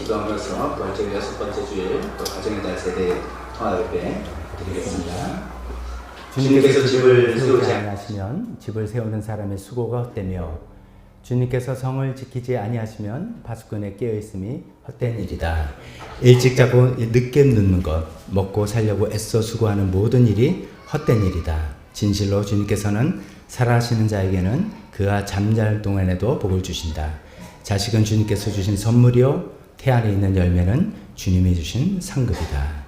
기도하면서 부활절 6번째 주일 또 가정의 달 세대 통합예배 드리겠습니다. 주님께서 집을 세우지 아니하시면 집을 세우는 사람의 수고가 헛되며 주님께서 성을 지키지 아니하시면 파수꾼에 깨어있음이 헛된 일이다. 일찍 자고 늦게 눕는 것, 먹고 살려고 애써 수고하는 모든 일이 헛된 일이다. 진실로 주님께서는 살아하시는 자에게는 그가 잠잘 동안에도 복을 주신다. 자식은 주님께서 주신 선물이요 태 안에 있는 열매는 주님이 주신 상급이다.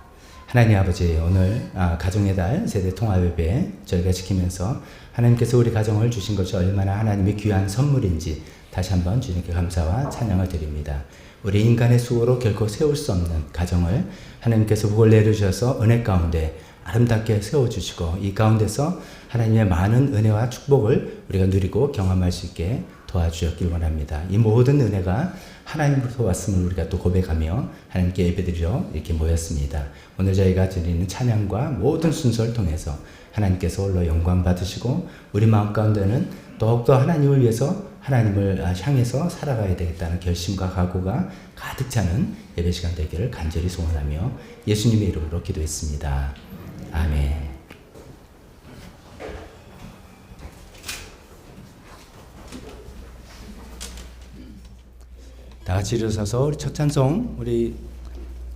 하나님 아버지, 오늘 가정의 달 세대 통합예배 저희가 지키면서 하나님께서 우리 가정을 주신 것이 얼마나 하나님의 귀한 선물인지 다시 한번 주님께 감사와 찬양을 드립니다. 우리 인간의 수고로 결코 세울 수 없는 가정을 하나님께서 복을 내려주셔서 은혜 가운데 아름답게 세워주시고 이 가운데서 하나님의 많은 은혜와 축복을 우리가 누리고 경험할 수 있게 도와주셨길 원합니다. 이 모든 은혜가 하나님으로부터 왔음을 우리가 또 고백하며 하나님께 예배드리러 이렇게 모였습니다. 오늘 저희가 드리는 찬양과 모든 순서를 통해서 하나님께서 홀로 영광 받으시고 우리 마음 가운데는 더욱더 하나님을 위해서 하나님을 향해서 살아가야 되겠다는 결심과 각오가 가득 차는 예배 시간 되기를 간절히 소원하며 예수님의 이름으로 기도했습니다. 아멘. 다 같이 일어서서 우리 첫 찬송, 우리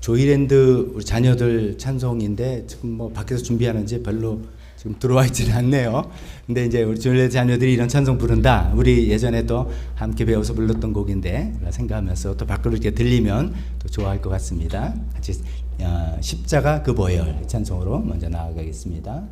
조이랜드 우리 자녀들 찬송인데 지금 뭐 밖에서 준비하는지 별로 지금 들어와 있지는 않네요. 근데 이제 우리 조이랜드 자녀들이 이런 찬송 부른다. 우리 예전에 또 함께 배워서 불렀던 곡인데 생각하면서 또 밖으로 이렇게 들리면 또 좋아할 것 같습니다. 같이 십자가 그 보혈 찬송으로 먼저 나아가겠습니다.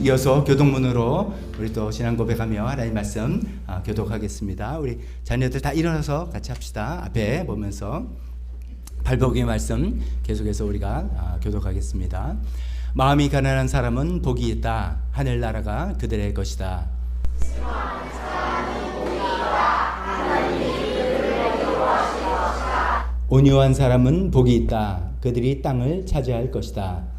이어서 교독문으로 우리 또 신앙 고백하며 하나님 말씀 교독하겠습니다. 우리 자녀들 다 일어나서 같이 합시다. 앞에 보면서 발복의 말씀 계속해서 우리가 교독하겠습니다. 마음이 가난한 사람은 복이 있다. 하늘나라가 그들의 것이다. 온유한 사람은 복이 있다. 그들이 땅을 차지할 것이다.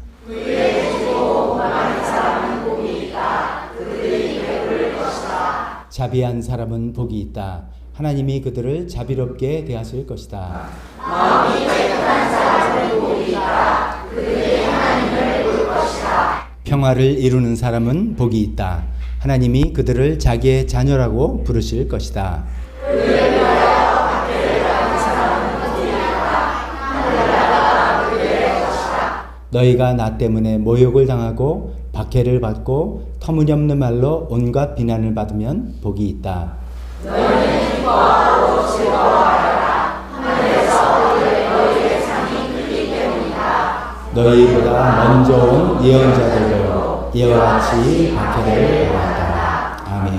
자비한 사람은 복이 있다. 하나님이 그들을 자비롭게 대하실 것이다. 마음이 깨끗한 사람은 복이 있다. 그들이 하나님을 볼 것이다. 평화를 이루는 사람은 복이 있다. 하나님이 그들을 자기의 자녀라고 부르실 것이다. 그들을 위하여 박해를 받는 사람은 복이 있다. 하늘나라가 그들의 것이다. 너희가 나 때문에 모욕을 당하고 박해를 받고 터무니없는 말로 온갖 비난을 받으면 복이 있다. 너희는 기뻐하고 즐거워하라. 하늘에서 너희의 상이 크기 때문이다. 너희보다 먼저 온 예언자들로 이와 같이 박해를 받았다. 아멘.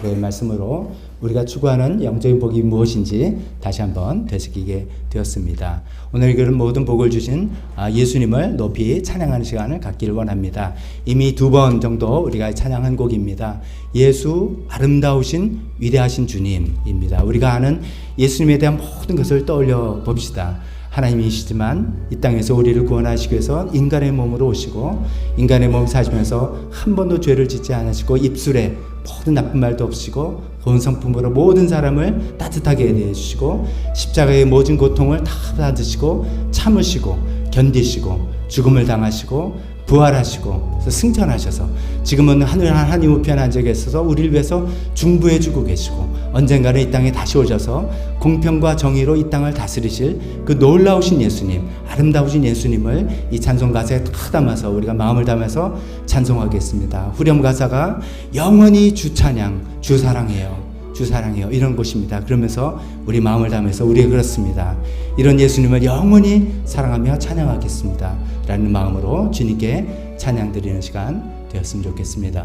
그 말씀으로 우리가 추구하는 영적인 복이 무엇인지 다시 한번 되새기게 되었습니다. 오늘 그런 모든 복을 주신 예수님을 높이 찬양하는 시간을 갖기를 원합니다. 이미 2번 정도 우리가 찬양한 곡입니다. 예수 아름다우신 위대하신 주님입니다. 우리가 아는 예수님에 대한 모든 것을 떠올려 봅시다. 하나님이시지만 이 땅에서 우리를 구원하시기 위해서 인간의 몸으로 오시고 인간의 몸 사시면서 한 번도 죄를 짓지 않으시고 입술에 모든 나쁜 말도 없으시고 고운 성품으로 모든 사람을 따뜻하게 대해주시고 십자가의 모든 고통을 다 받으시고 참으시고 견디시고 죽음을 당하시고 부활하시고 그래서 승천하셔서 지금은 하나님 우편에 앉아 계셔서 우리를 위해서 중보해 주고 계시고 언젠가는 이 땅에 다시 오셔서 공평과 정의로 이 땅을 다스리실 그 놀라우신 예수님, 아름다우신 예수님을 이 찬송 가사에 다 담아서 우리가 마음을 담아서 찬송하겠습니다. 후렴 가사가 영원히 주 찬양, 주 사랑해요. 주 사랑해요. 이런 곳입니다. 그러면서 우리 마음을 담아서 우리가 그렇습니다. 이런 예수님을 영원히 사랑하며 찬양하겠습니다. 라는 마음으로 주님께 찬양 드리는 시간 되었으면 좋겠습니다.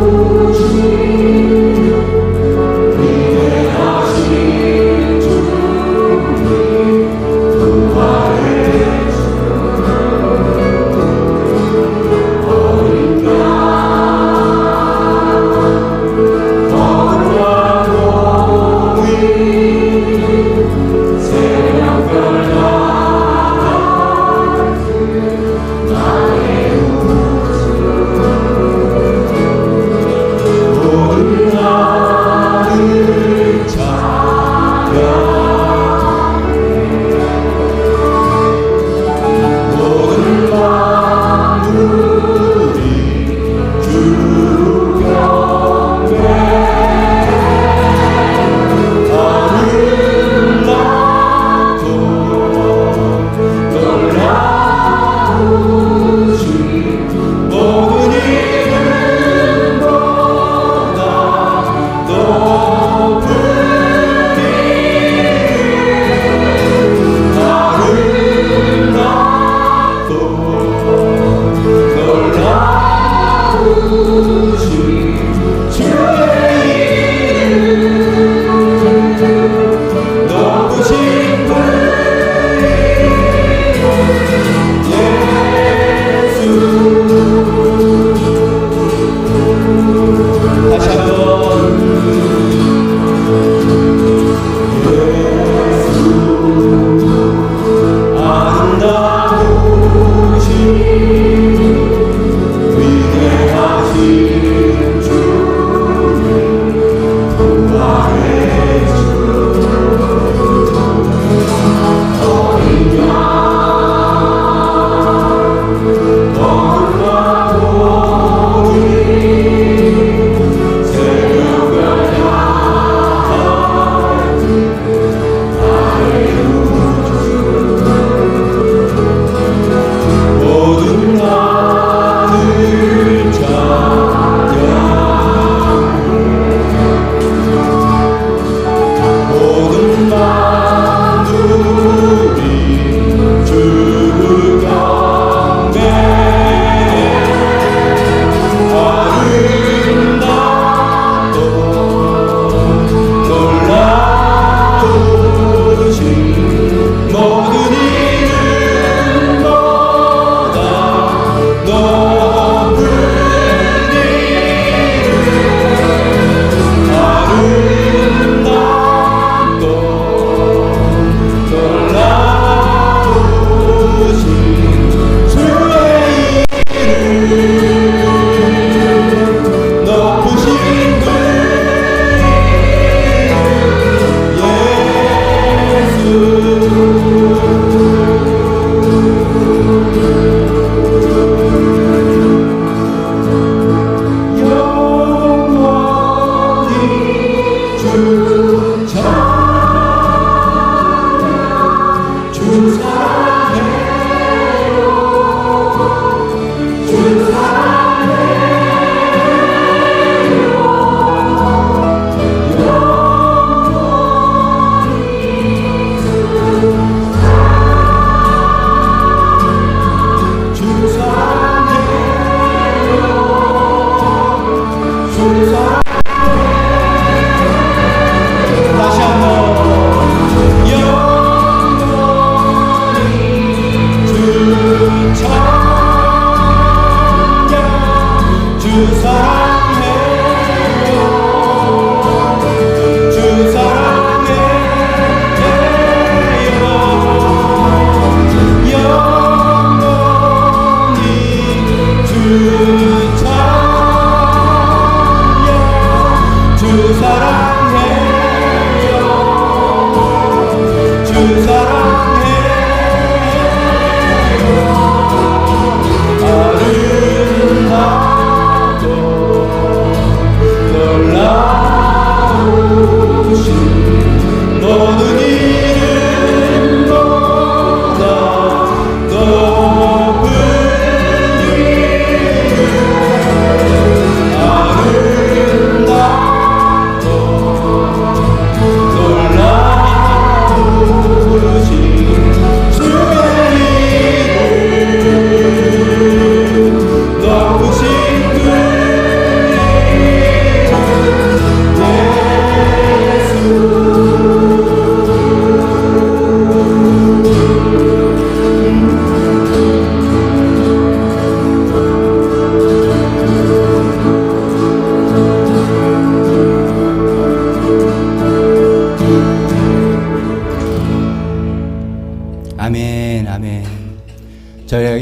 아름다우신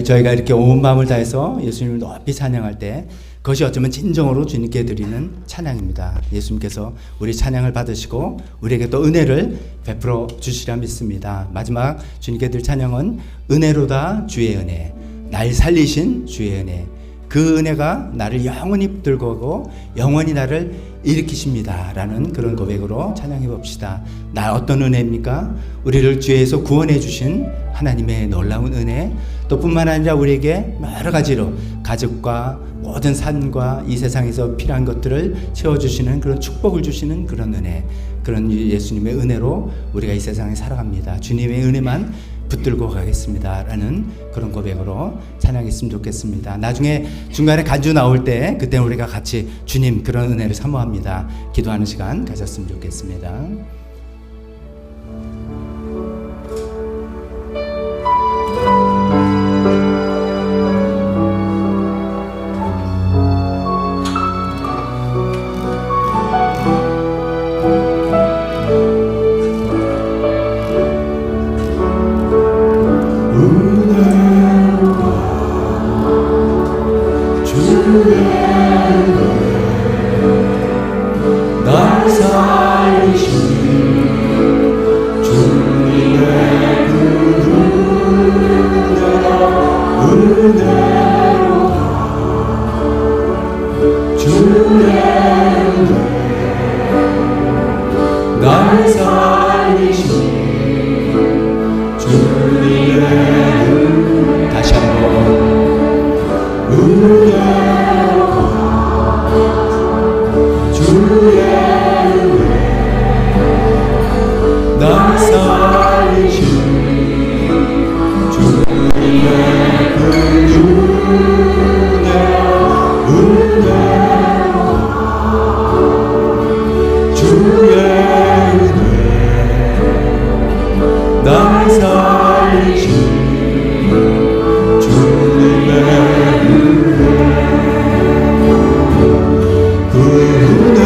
저희가 이렇게 온 마음을 다해서 예수님을 높이 찬양할 때 그것이 어쩌면 진정으로 주님께 드리는 찬양입니다. 예수님께서 우리 찬양을 받으시고 우리에게 또 은혜를 베풀어 주시리라 믿습니다. 마지막 주님께 드릴 찬양은 은혜로다 주의 은혜, 날 살리신 주의 은혜, 그 은혜가 나를 영원히 붙들고 오고 영원히 나를 일으키십니다 라는 그런 고백으로 찬양해 봅시다. 나 어떤 은혜입니까? 우리를 죄에서 구원해 주신 하나님의 놀라운 은혜, 또 뿐만 아니라 우리에게 여러 가지로 가족과 모든 삶과 이 세상에서 필요한 것들을 채워주시는 그런 축복을 주시는 그런 은혜, 그런 예수님의 은혜로 우리가 이 세상에 살아갑니다. 주님의 은혜만 붙들고 가겠습니다 라는 그런 고백으로 찬양했으면 좋겠습니다. 나중에 중간에 간주 나올 때 그때 우리가 같이 주님 그런 은혜를 사모합니다. 기도하는 시간 가졌으면 좋겠습니다. 날 살리신 주님의 은혜로다 주의 은혜 날 살리신 주님의 은혜 다시 한번 은혜로다 주의 은혜 날 살리신 주님의 은혜로다 주의 은혜 날 살리신 주님의 그 은혜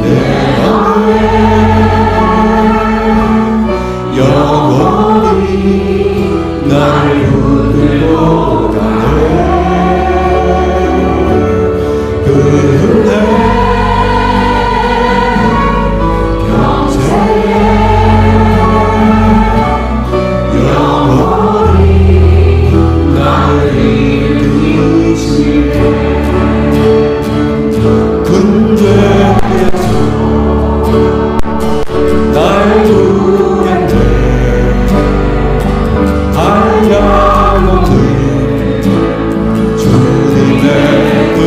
내 맘에 영원히 나를 붙들고 가네 그 은혜 평생에 영원히 나를 이끄시네 근죄에서 날 구했네 한량없는 주님의 그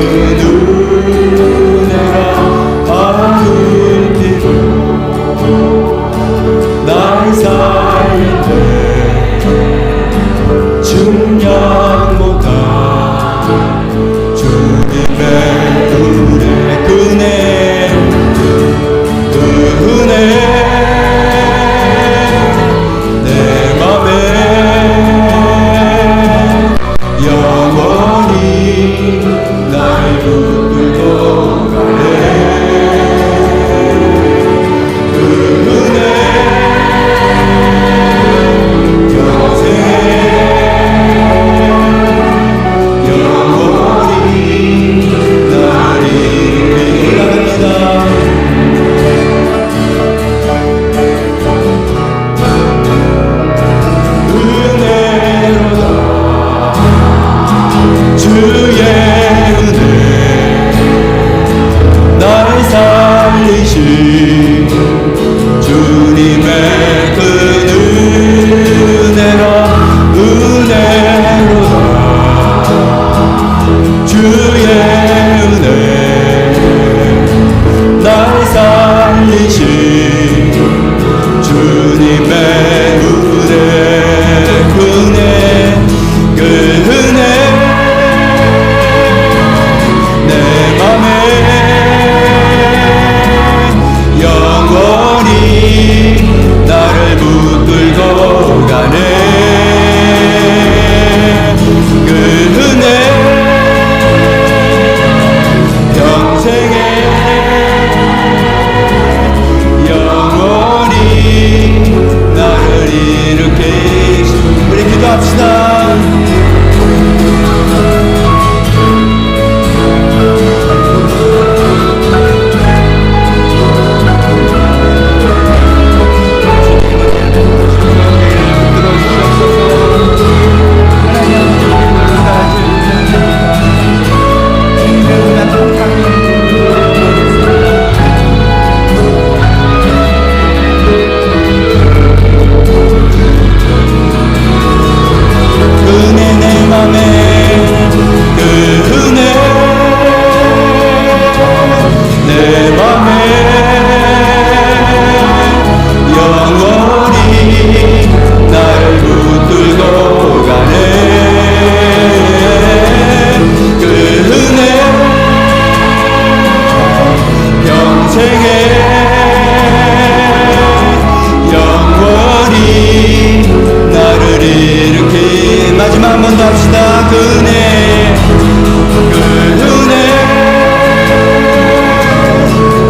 한 번 더 합시다. 그네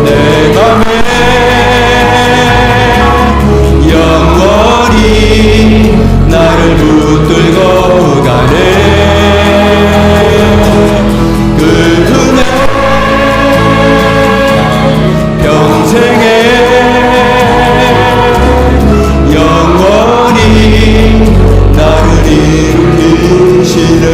내 맘에 영원히 나를 붙들고 가네. 그 은혜 평생에 영원히 나를 일으키시네.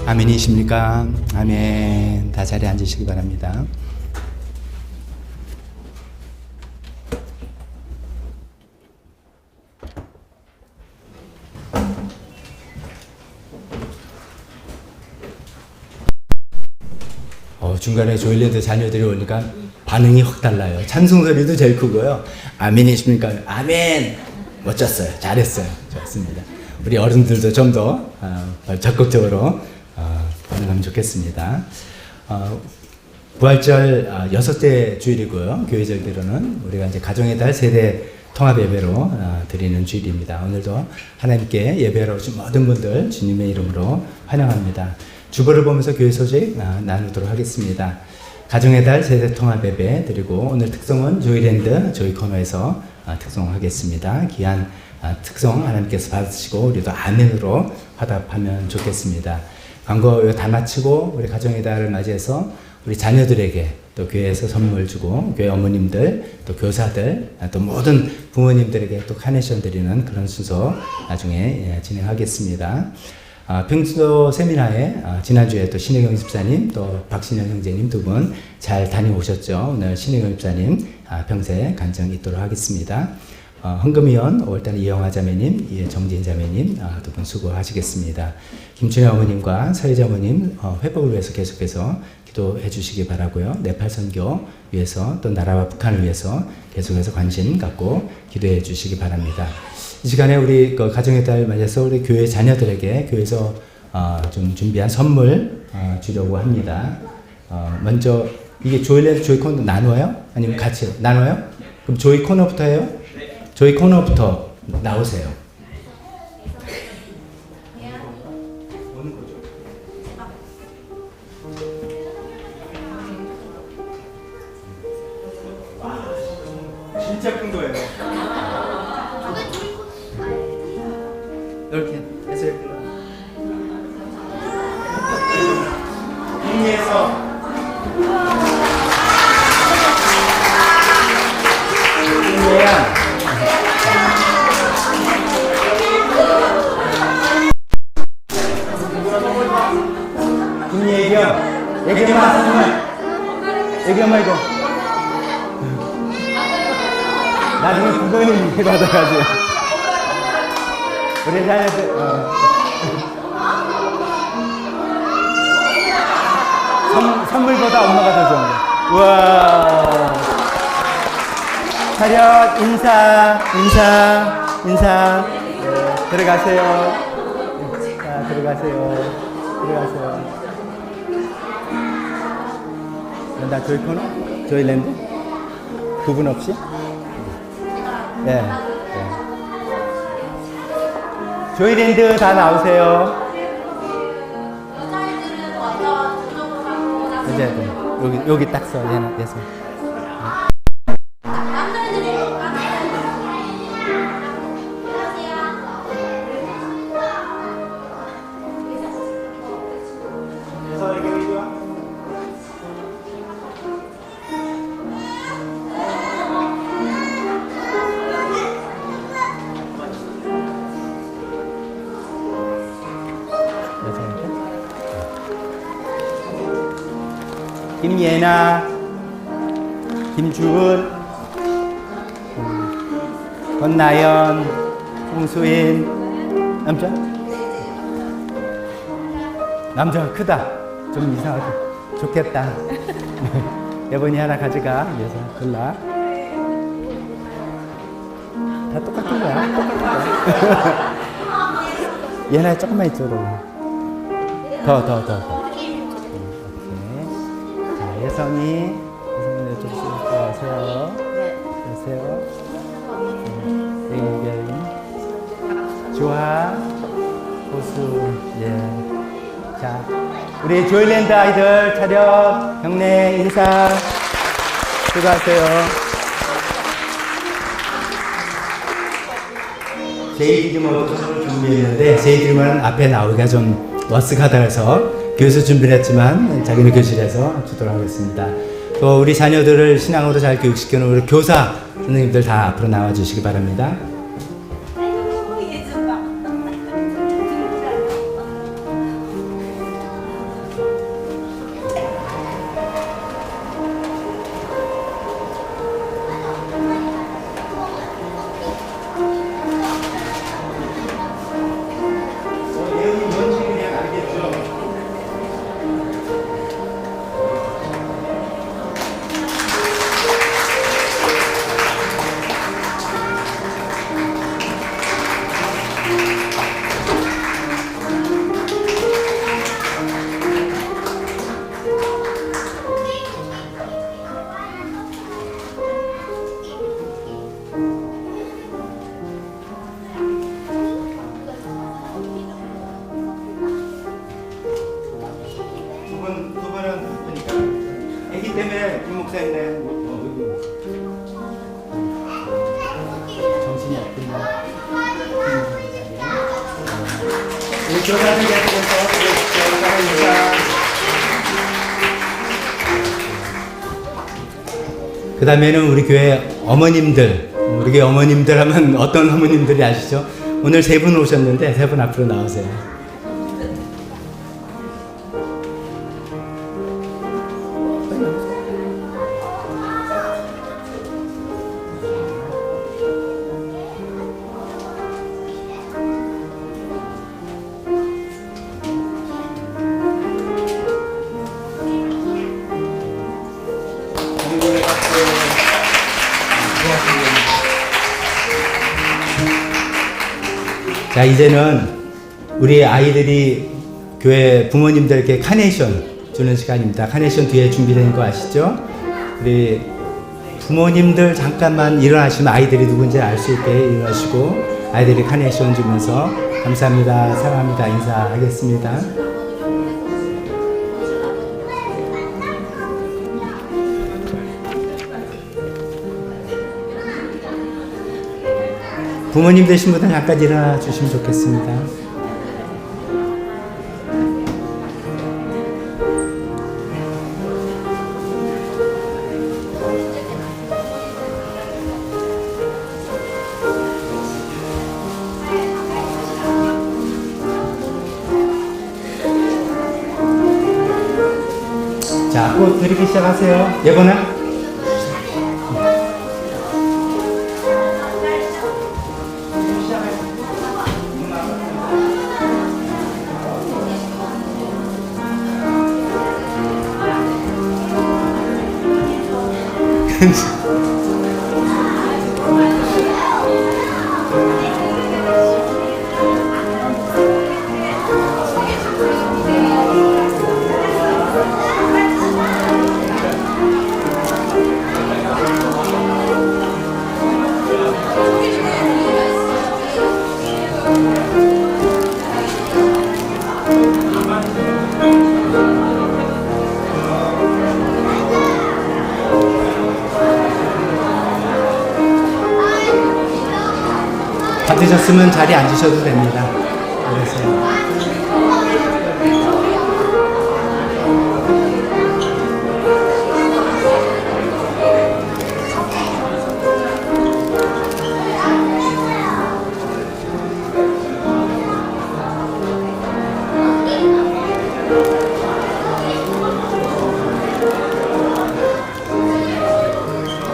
아멘이십니까? 아멘. 다 자리에 앉으시기 바랍니다. 중간에 조일랜드 자녀들이 오니까 반응이 확 달라요. 찬송 소리도 제일 크고요. 아멘이십니까? 아멘. 멋졌어요. 잘했어요. 좋습니다. 우리 어른들도 좀 더 적극적으로 반응하면 좋겠습니다. 부활절 6대 주일이고요. 교회절기로는 우리가 이제 가정의 달 세대 통합 예배로 드리는 주일입니다. 오늘도 하나님께 예배로 오신 모든 분들 주님의 이름으로 환영합니다. 주보를 보면서 교회 소식 나누도록 하겠습니다. 가정의 달 세대 통합 예배 드리고 오늘 특성은 조이랜드 조이 코너에서 특송하겠습니다. 귀한 특송 하나님께서 받으시고 우리도 아멘으로 화답하면 좋겠습니다. 광고 다 마치고 우리 가정의 달을 맞이해서 우리 자녀들에게 또 교회에서 선물 주고 교회 어머님들 또 교사들 또 모든 부모님들에게 또 카네이션 드리는 그런 순서 나중에 진행하겠습니다. 평소 세미나에 지난주에 또 신혜경 집사님 또 박신영 형제님 두 분 잘 다녀오셨죠. 오늘 신혜경 집사님 평생 간증 있도록 하겠습니다. 헌금위원 5월달에 이영화 자매님, 정진 자매님 두 분 수고하시겠습니다. 김춘혜 어머님과 서혜자 어머님 회복을 위해서 계속해서 기도해 주시기 바라고요. 네팔 선교 위해서 또 나라와 북한을 위해서 계속해서 관심 갖고 기도해 주시기 바랍니다. 이 시간에 우리 가정의 달 맞아서 우리 교회 자녀들에게 교회에서 좀 준비한 선물 주려고 합니다. 먼저 이게 조일랜드 조이 코너 나누어요? 아니면 같이 나눠요? 그럼 조이 코너부터 해요? 조이 코너부터 나오세요. 진짜 큰 거예요. 이렇게 해서 이렇게 국내에서 국내야 국내 애교만 선물 애교만 이거 나중에 그거는 받아가지고 우리 자녀들 선물보다 엄마가 더 좋은 거. 우와. 차렷 인사. 들어가세요. 자, 들어가세요. 나 조이 코너? 조이랜드? 구분 없이? 네. 조이랜드 다 나오세요. 이제 여기 딱 써. 얘는 됐어. 김예나, 김주은, 권나연, 홍수인. 남자가 크다. 좀 이상하다. 좋겠다. 여보니 하나 가져가. 그래서 골라. 다 똑같은 거야. 똑같은 거야. 얘네 조금만 이쪽으로. 더. 오케이. 자, 예성이 이쪽 오세요. 오세요. 이결. 주하, 호수. 예. 자, 우리 조일랜드 아이들 차렷, 경례, 인사. 수고하세요. 제이드림을 준비했는데 제이드림은 앞에 나오기가 좀 머쓱하다해서 교수 준비를 했지만 자기는 교실에서 주도록 하겠습니다. 또 우리 자녀들을 신앙으로 잘 교육시키는 우리 교사 선생님들 다 앞으로 나와주시기 바랍니다. 두 분은 바쁘니까 애기 때문에 김 목사님네 정신이 없구나. 우리 교사들 계속해서 그 다음에는 우리 교회 어머님들, 우리 교회 어머님들 하면 어떤 어머님들이 아시죠? 오늘 세 분 오셨는데 세 분 앞으로 나오세요. 자, 이제는 우리 아이들이 교회 부모님들께 카네이션 주는 시간입니다. 카네이션 뒤에 준비된 거 아시죠? 우리 부모님들 잠깐만 일어나시면 아이들이 누군지 알 수 있게 일어나시고 아이들이 카네이션 주면서 감사합니다, 사랑합니다 인사하겠습니다. 부모님 되신 분들 잠깐 일어나 주시면 좋겠습니다. 자, 꽃 드리기 시작하세요. 예보나? 받으셨으면 자리에 앉으셔도 됩니다. 그러세요.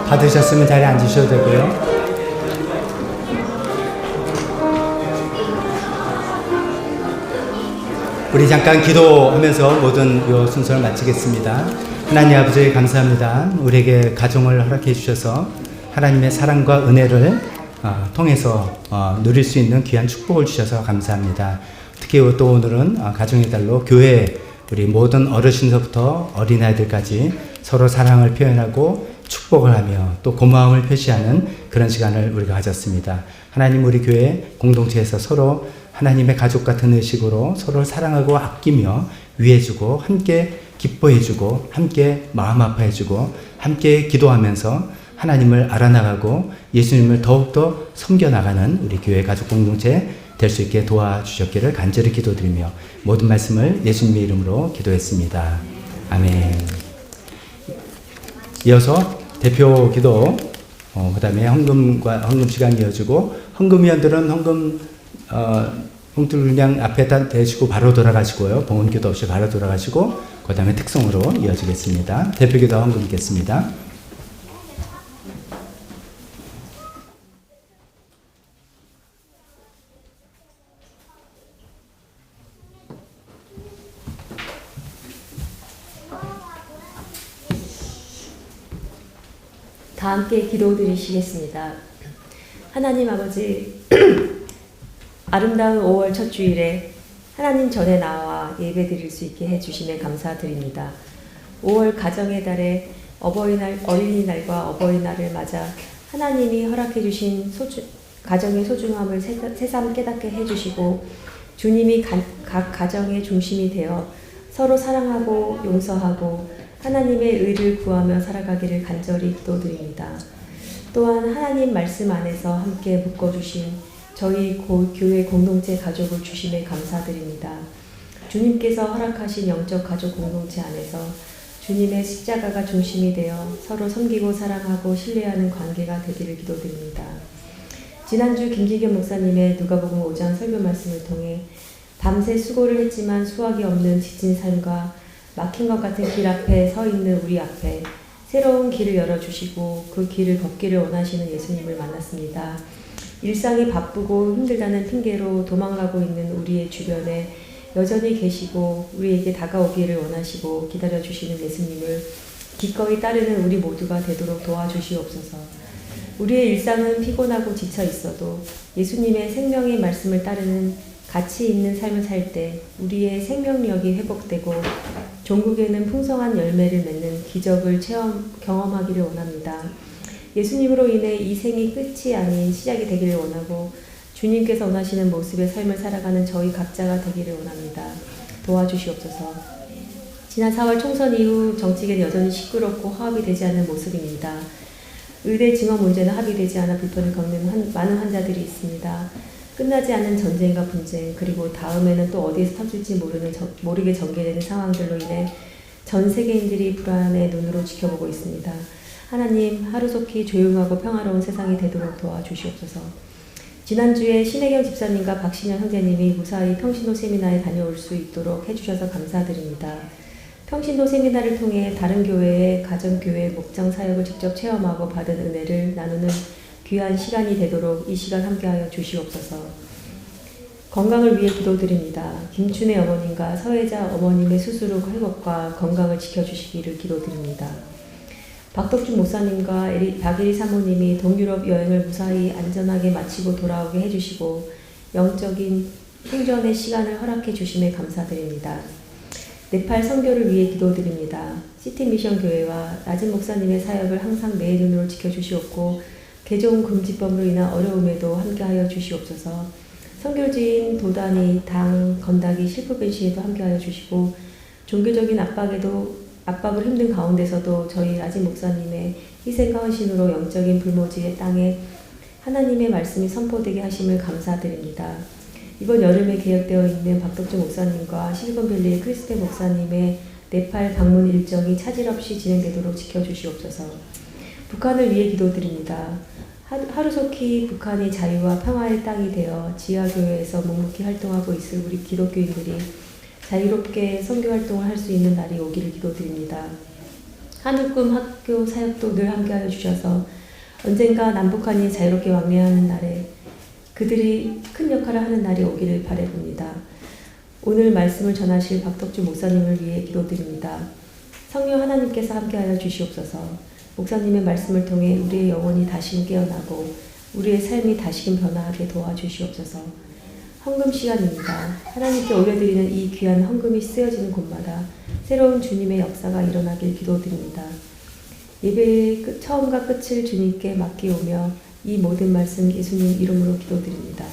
받으셨으면 자리에 앉으셔도 되고요. 우리 잠깐 기도하면서 모든 요 순서를 마치겠습니다. 하나님 아버지 감사합니다. 우리에게 가정을 허락해 주셔서 하나님의 사랑과 은혜를 통해서 누릴 수 있는 귀한 축복을 주셔서 감사합니다. 특히 또 오늘은 가정의 달로 교회 우리 모든 어르신서부터 어린아이들까지 서로 사랑을 표현하고 축복을 하며 또 고마움을 표시하는 그런 시간을 우리가 가졌습니다. 하나님 우리 교회 공동체에서 서로 하나님의 가족 같은 의식으로 서로 사랑하고 아끼며 위해주고 함께 기뻐해주고 함께 마음 아파해주고 함께 기도하면서 하나님을 알아나가고 예수님을 더욱더 섬겨나가는 우리 교회 가족 공동체 될 수 있게 도와주셨기를 간절히 기도드리며 모든 말씀을 예수님의 이름으로 기도했습니다. 아멘. 이어서 대표 기도, 그 다음에 헌금 시간이 이어지고 헌금위원들은 헌금 봉투를 그냥 앞에다 대시고 바로 돌아가시고요. 봉헌 기도 없이 바로 돌아가시고 그 다음에 특성으로 이어지겠습니다. 대표 기도 헌금 있겠습니다. 다 함께 기도드리시겠습니다. 하나님 아버지, 아름다운 5월 첫 주일에 하나님 전에 나와 예배드릴 수 있게 해주심에 감사드립니다. 5월 가정의 달에 어린이날과 어버이날을 맞아 하나님이 허락해 주신 가정의 소중함을 새삼 깨닫게 해주시고 주님이 각 가정의 중심이 되어 서로 사랑하고 용서하고 하나님의 의를 구하며 살아가기를 간절히 기도드립니다. 또한 하나님 말씀 안에서 함께 묶어주신 저희 교회 공동체 가족을 주심에 감사드립니다. 주님께서 허락하신 영적 가족 공동체 안에서 주님의 십자가가 중심이 되어 서로 섬기고 사랑하고 신뢰하는 관계가 되기를 기도드립니다. 지난주 김기겸 목사님의 누가복음 5장 설교 말씀을 통해 밤새 수고를 했지만 수확이 없는 지친 삶과 막힌 것 같은 길 앞에 서 있는 우리 앞에 새로운 길을 열어주시고 그 길을 걷기를 원하시는 예수님을 만났습니다. 일상이 바쁘고 힘들다는 핑계로 도망가고 있는 우리의 주변에 여전히 계시고 우리에게 다가오기를 원하시고 기다려주시는 예수님을 기꺼이 따르는 우리 모두가 되도록 도와주시옵소서. 우리의 일상은 피곤하고 지쳐 있어도 예수님의 생명의 말씀을 따르는 가치 있는 삶을 살 때 우리의 생명력이 회복되고 종국에는 풍성한 열매를 맺는 기적을 경험하기를 원합니다. 예수님으로 인해 이 생이 끝이 아닌 시작이 되기를 원하고 주님께서 원하시는 모습의 삶을 살아가는 저희 각자가 되기를 원합니다. 도와주시옵소서. 지난 4월 총선 이후 정치계는 여전히 시끄럽고 화합이 되지 않는 모습입니다. 의대 증원 문제는 합의되지 않아 불편을 겪는 많은 환자들이 있습니다. 끝나지 않는 전쟁과 분쟁, 그리고 다음에는 또 어디에서 터질지 모르게 전개되는 상황들로 인해 전 세계인들이 불안의 눈으로 지켜보고 있습니다. 하나님, 하루속히 조용하고 평화로운 세상이 되도록 도와주시옵소서. 지난주에 신혜경 집사님과 박신영 형제님이 무사히 평신도 세미나에 다녀올 수 있도록 해주셔서 감사드립니다. 평신도 세미나를 통해 다른 교회의 가정교회 목장 사역을 직접 체험하고 받은 은혜를 나누는 귀한 시간이 되도록 이 시간 함께하여 주시옵소서. 건강을 위해 기도드립니다. 김춘혜 어머님과 서혜자 어머님의 수술 후 회복과 건강을 지켜주시기를 기도드립니다. 박덕준 목사님과 박예리 사모님이 동유럽 여행을 무사히 안전하게 마치고 돌아오게 해주시고 영적인 충전의 시간을 허락해 주심에 감사드립니다. 네팔 선교를 위해 기도드립니다. 시티미션 교회와 나진 목사님의 사역을 항상 내 눈으로 지켜주시옵고 개종 금지법으로 인한 어려움에도 함께하여 주시옵소서. 선교지인 도단이 당 건다기 실프벤 시에도 함께하여 주시고 종교적인 압박을 힘든 가운데서도 저희 나진 목사님의 희생과 헌신으로 영적인 불모지의 땅에 하나님의 말씀이 선포되게 하심을 감사드립니다. 이번 여름에 계획되어 있는 박덕준 목사님과 실리콘밸리의 크리스테 목사님의 네팔 방문 일정이 차질 없이 진행되도록 지켜주시옵소서. 북한을 위해 기도드립니다. 하루속히 북한이 자유와 평화의 땅이 되어 지하교회에서 묵묵히 활동하고 있을 우리 기독교인들이 자유롭게 선교활동을 할 수 있는 날이 오기를 기도드립니다. 하늘꿈 학교 사역도 늘 함께하여 주셔서 언젠가 남북한이 자유롭게 왕래하는 날에 그들이 큰 역할을 하는 날이 오기를 바라봅니다. 오늘 말씀을 전하실 박덕준 목사님을 위해 기도드립니다. 성령 하나님께서 함께하여 주시옵소서. 목사님의 말씀을 통해 우리의 영혼이 다시 깨어나고 우리의 삶이 다시금 변화하게 도와주시옵소서. 헌금 시간입니다. 하나님께 올려드리는 이 귀한 헌금이 쓰여지는 곳마다 새로운 주님의 역사가 일어나길 기도드립니다. 예배의 처음과 끝을 주님께 맡기오며 이 모든 말씀 예수님 이름으로 기도드립니다.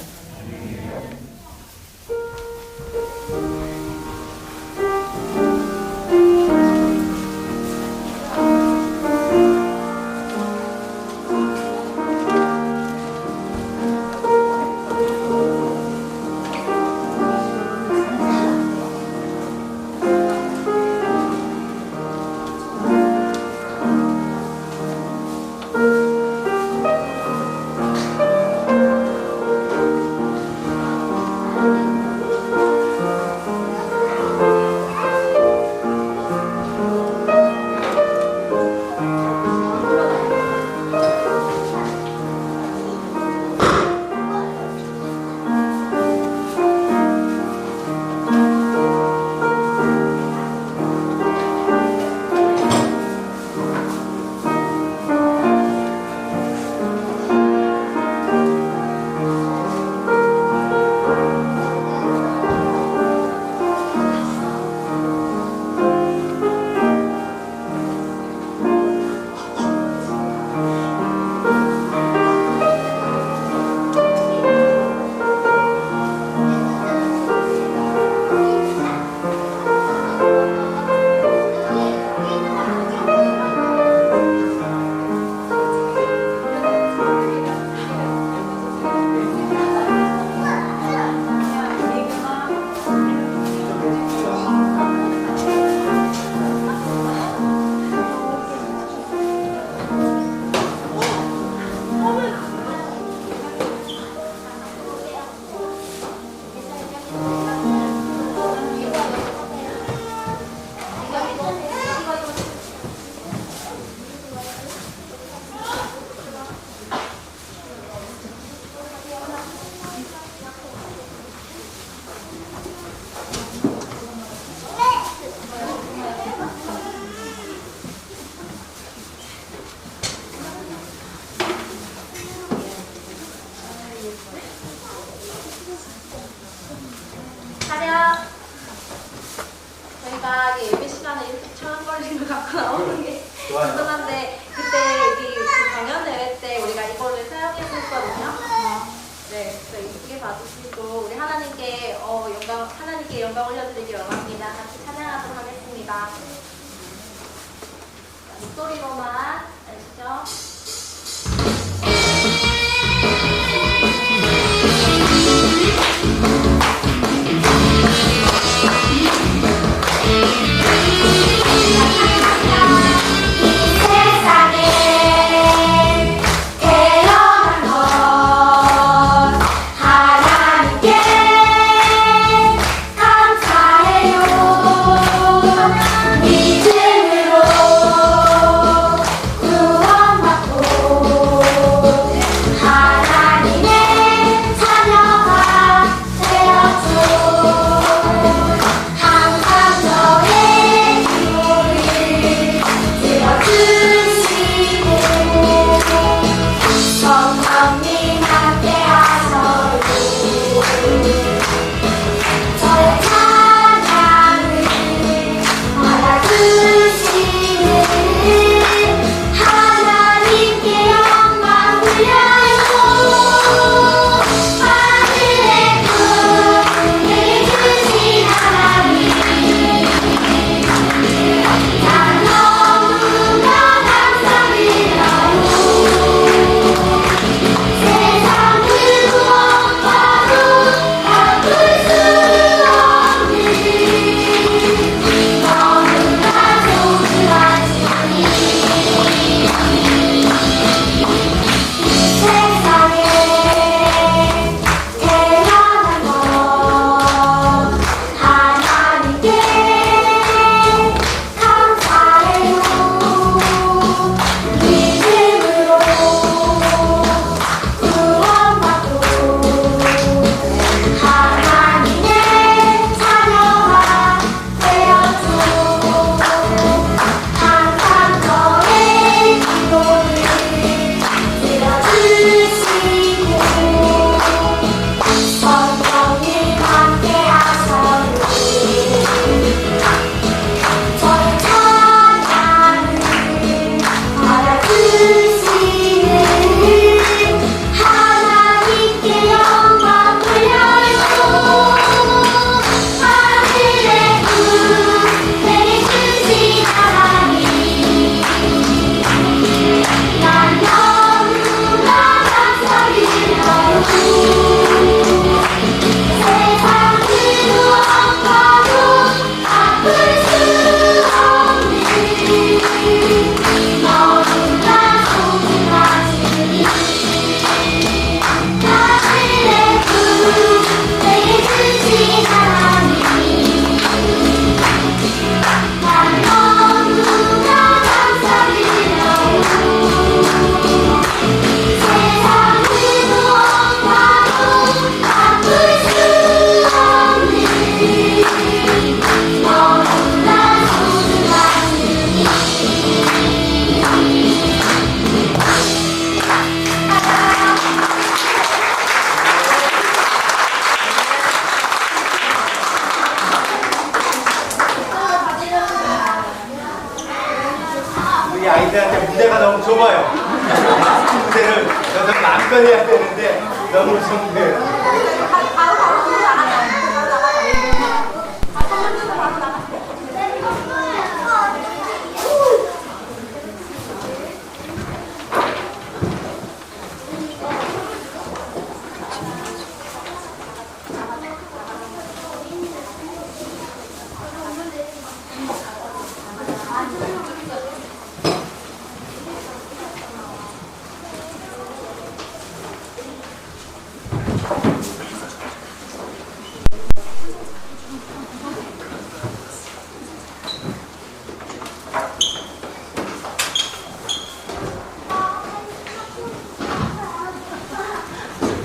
저희가 예배 시간에 이렇게 천 걸림을 갖고 나오는 게 궁금한데 그때 여기 경연 대회 때 우리가 이거를 사용했었거든요. 네, 그래서 이쁘게 봐주시고 우리 하나님께 영광 올려드리기 원합니다. 같이 찬양하도록 하겠습니다. 목소리로만 아시죠? 믿음으로 구원받고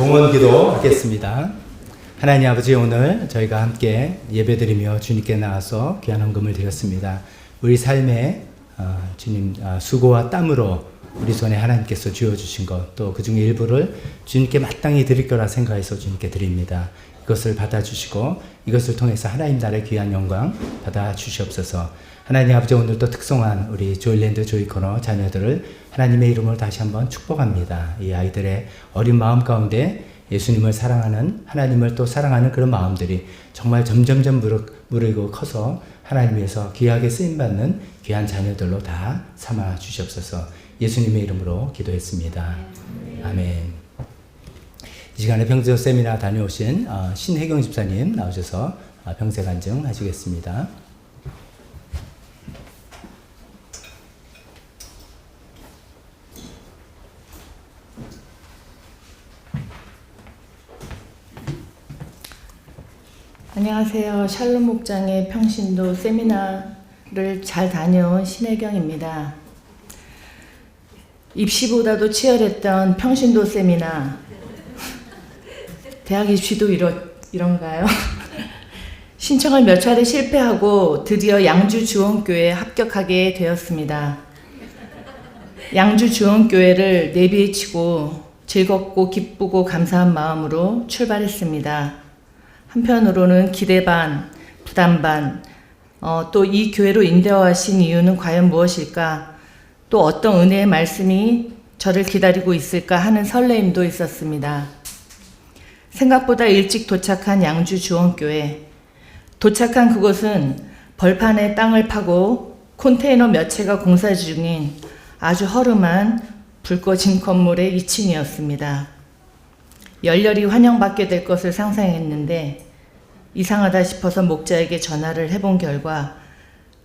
봉헌 기도 하겠습니다. 하나님 아버지, 오늘 저희가 함께 예배드리며 주님께 나와서 귀한 헌금을 드렸습니다. 우리 삶에 주님 수고와 땀으로 우리 손에 하나님께서 쥐어주신 것, 또 그 중에 일부를 주님께 마땅히 드릴 거라 생각해서 주님께 드립니다. 이것을 받아주시고 이것을 통해서 하나님 나라의 귀한 영광 받아주시옵소서. 하나님 아버지, 오늘 또 특성한 우리 조일랜드 조이코너 자녀들을 하나님의 이름으로 다시 한번 축복합니다. 이 아이들의 어린 마음 가운데 예수님을 사랑하는, 하나님을 또 사랑하는 그런 마음들이 정말 점점점 무르고 커서 하나님 위해서 귀하게 쓰임받는 귀한 자녀들로 다 삼아 주시옵소서. 예수님의 이름으로 기도했습니다. 아멘. 이 시간에 평소 세미나 다녀오신 신혜경 집사님 나오셔서 병세 간증 하시겠습니다. 안녕하세요. 샬롬 목장의 평신도 세미나를 잘 다녀온 신혜경입니다. 입시보다도 치열했던 평신도 세미나, 대학 입시도 이런가요? 신청을 몇 차례 실패하고 드디어 양주 주원교회에 합격하게 되었습니다. 양주 주원교회를 내비치고 즐겁고 기쁘고 감사한 마음으로 출발했습니다. 한편으로는 기대 반, 부담 반, 또 이 교회로 인도하신 이유는 과연 무엇일까? 또 어떤 은혜의 말씀이 저를 기다리고 있을까 하는 설레임도 있었습니다. 생각보다 일찍 도착한 양주 주원교회. 도착한 그곳은 벌판에 땅을 파고 컨테이너 몇 채가 공사 중인 아주 허름한 불 꺼진 건물의 2층이었습니다. 열렬히 환영받게 될 것을 상상했는데 이상하다 싶어서 목자에게 전화를 해본 결과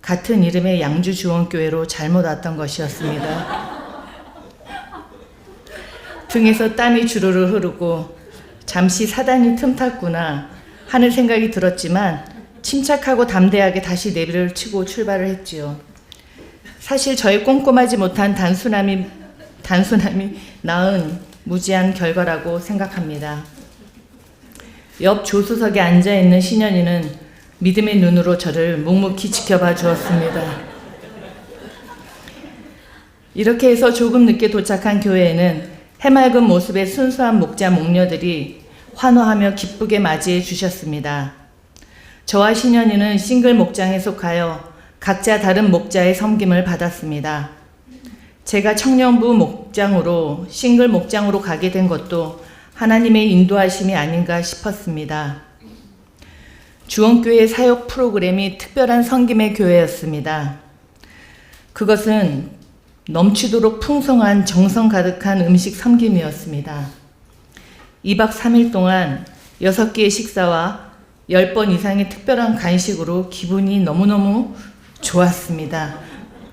같은 이름의 양주 주원교회로 잘못 왔던 것이었습니다. 등에서 땀이 주르르 흐르고 잠시 사단이 틈탔구나 하는 생각이 들었지만 침착하고 담대하게 다시 내비를 치고 출발을 했지요. 사실 저의 꼼꼼하지 못한 단순함이 낳은 무지한 결과라고 생각합니다. 옆 조수석에 앉아있는 신현이는 믿음의 눈으로 저를 묵묵히 지켜봐 주었습니다. 이렇게 해서 조금 늦게 도착한 교회에는 해맑은 모습의 순수한 목자 목녀들이 환호하며 기쁘게 맞이해 주셨습니다. 저와 신현이는 싱글 목장에 속하여 각자 다른 목자의 섬김을 받았습니다. 제가 청년부 목장으로 싱글 목장으로 가게 된 것도 하나님의 인도하심이 아닌가 싶었습니다. 주원교회 사역 프로그램이 특별한 섬김의 교회였습니다. 그것은 넘치도록 풍성한 정성 가득한 음식 섬김이었습니다. 2박 3일 동안 6개의 식사와 10번 이상의 특별한 간식으로 기분이 너무너무 좋았습니다.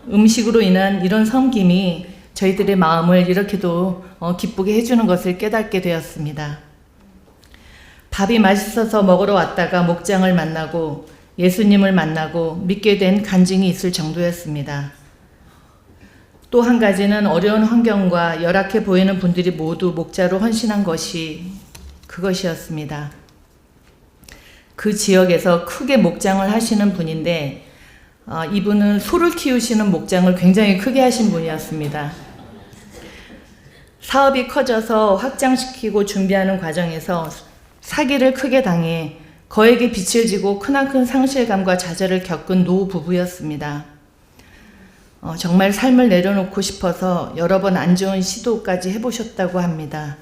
음식으로 인한 이런 섬김이 저희들의 마음을 이렇게도 기쁘게 해주는 것을 깨닫게 되었습니다. 밥이 맛있어서 먹으러 왔다가 목장을 만나고 예수님을 만나고 믿게 된 간증이 있을 정도였습니다. 또 한 가지는 어려운 환경과 열악해 보이는 분들이 모두 목자로 헌신한 것이 그것이었습니다. 그 지역에서 크게 목장을 하시는 분인데 이분은 소를 키우시는 목장을 굉장히 크게 하신 분이었습니다. 사업이 커져서 확장시키고 준비하는 과정에서 사기를 크게 당해 거액의 빚을 지고 크나큰 상실감과 좌절을 겪은 노 부부였습니다. 정말 삶을 내려놓고 싶어서 여러 번 안 좋은 시도까지 해보셨다고 합니다.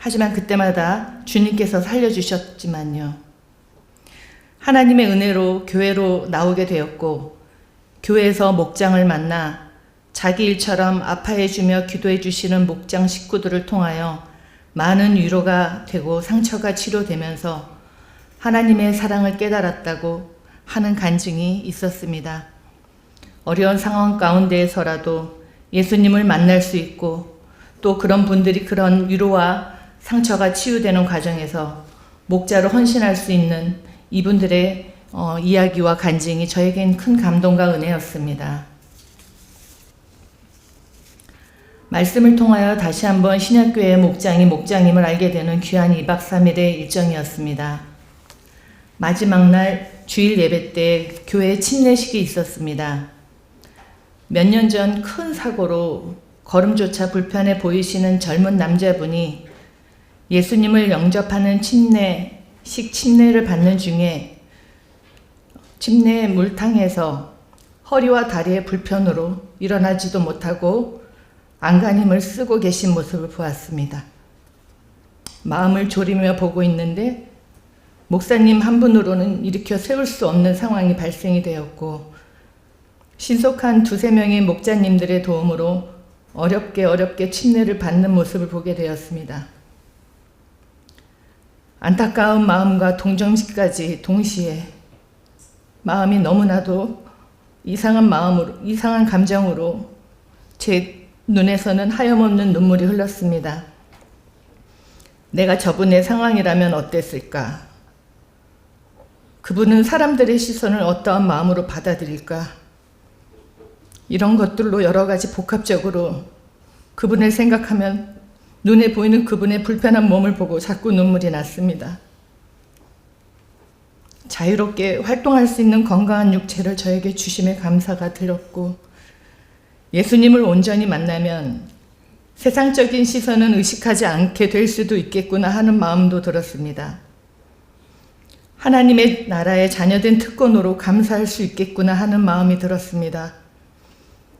하지만 그때마다 주님께서 살려주셨지만요. 하나님의 은혜로 교회로 나오게 되었고 교회에서 목장을 만나 자기 일처럼 아파해주며 기도해주시는 목장 식구들을 통하여 많은 위로가 되고 상처가 치료되면서 하나님의 사랑을 깨달았다고 하는 간증이 있었습니다. 어려운 상황 가운데에서라도 예수님을 만날 수 있고 또 그런 분들이 그런 위로와 상처가 치유되는 과정에서 목자로 헌신할 수 있는 이분들의 이야기와 간증이 저에겐 큰 감동과 은혜였습니다. 말씀을 통하여 다시 한번 신약교회의 목장이 목장임을 알게 되는 귀한 2박 3일의 일정이었습니다. 마지막 날 주일 예배 때 교회 침례식이 있었습니다. 몇 년 전 큰 사고로 걸음조차 불편해 보이시는 젊은 남자분이 예수님을 영접하는 침례를 받는 중에 침례 물탕에서 허리와 다리의 불편으로 일어나지도 못하고 안간힘을 쓰고 계신 모습을 보았습니다. 마음을 졸이며 보고 있는데 목사님 한 분으로는 일으켜 세울 수 없는 상황이 발생이 되었고 신속한 2-3명의 목자님들의 도움으로 어렵게 침례를 받는 모습을 보게 되었습니다. 안타까운 마음과 동정심까지 동시에 마음이 너무나도 이상한 감정으로 제 눈에서는 하염없는 눈물이 흘렀습니다. 내가 저분의 상황이라면 어땠을까? 그분은 사람들의 시선을 어떠한 마음으로 받아들일까? 이런 것들로 여러 가지 복합적으로 그분을 생각하면 눈에 보이는 그분의 불편한 몸을 보고 자꾸 눈물이 났습니다. 자유롭게 활동할 수 있는 건강한 육체를 저에게 주심에 감사가 들었고 예수님을 온전히 만나면 세상적인 시선은 의식하지 않게 될 수도 있겠구나 하는 마음도 들었습니다. 하나님의 나라의 자녀된 특권으로 감사할 수 있겠구나 하는 마음이 들었습니다.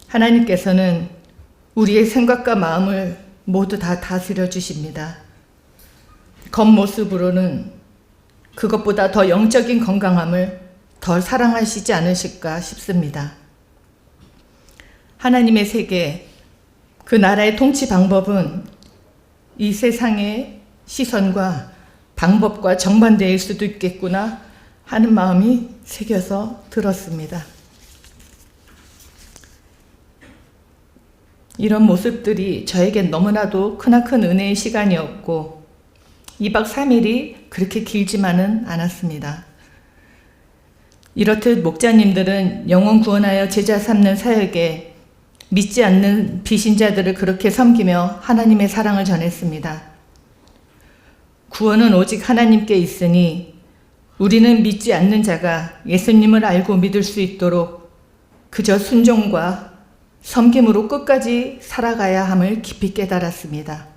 하나님께서는 우리의 생각과 마음을 모두 다 다스려 주십니다. 겉모습으로는 그것보다 더 영적인 건강함을 더 사랑하시지 않으실까 싶습니다. 하나님의 세계, 그 나라의 통치 방법은 이 세상의 시선과 방법과 정반대일 수도 있겠구나 하는 마음이 새겨서 들었습니다. 이런 모습들이 저에겐 너무나도 크나큰 은혜의 시간이었고 2박 3일이 그렇게 길지만은 않았습니다. 이렇듯 목자님들은 영혼 구원하여 제자 삼는 사역에 믿지 않는 비신자들을 그렇게 섬기며 하나님의 사랑을 전했습니다. 구원은 오직 하나님께 있으니 우리는 믿지 않는 자가 예수님을 알고 믿을 수 있도록 그저 순종과 섬김으로 끝까지 살아가야 함을 깊이 깨달았습니다.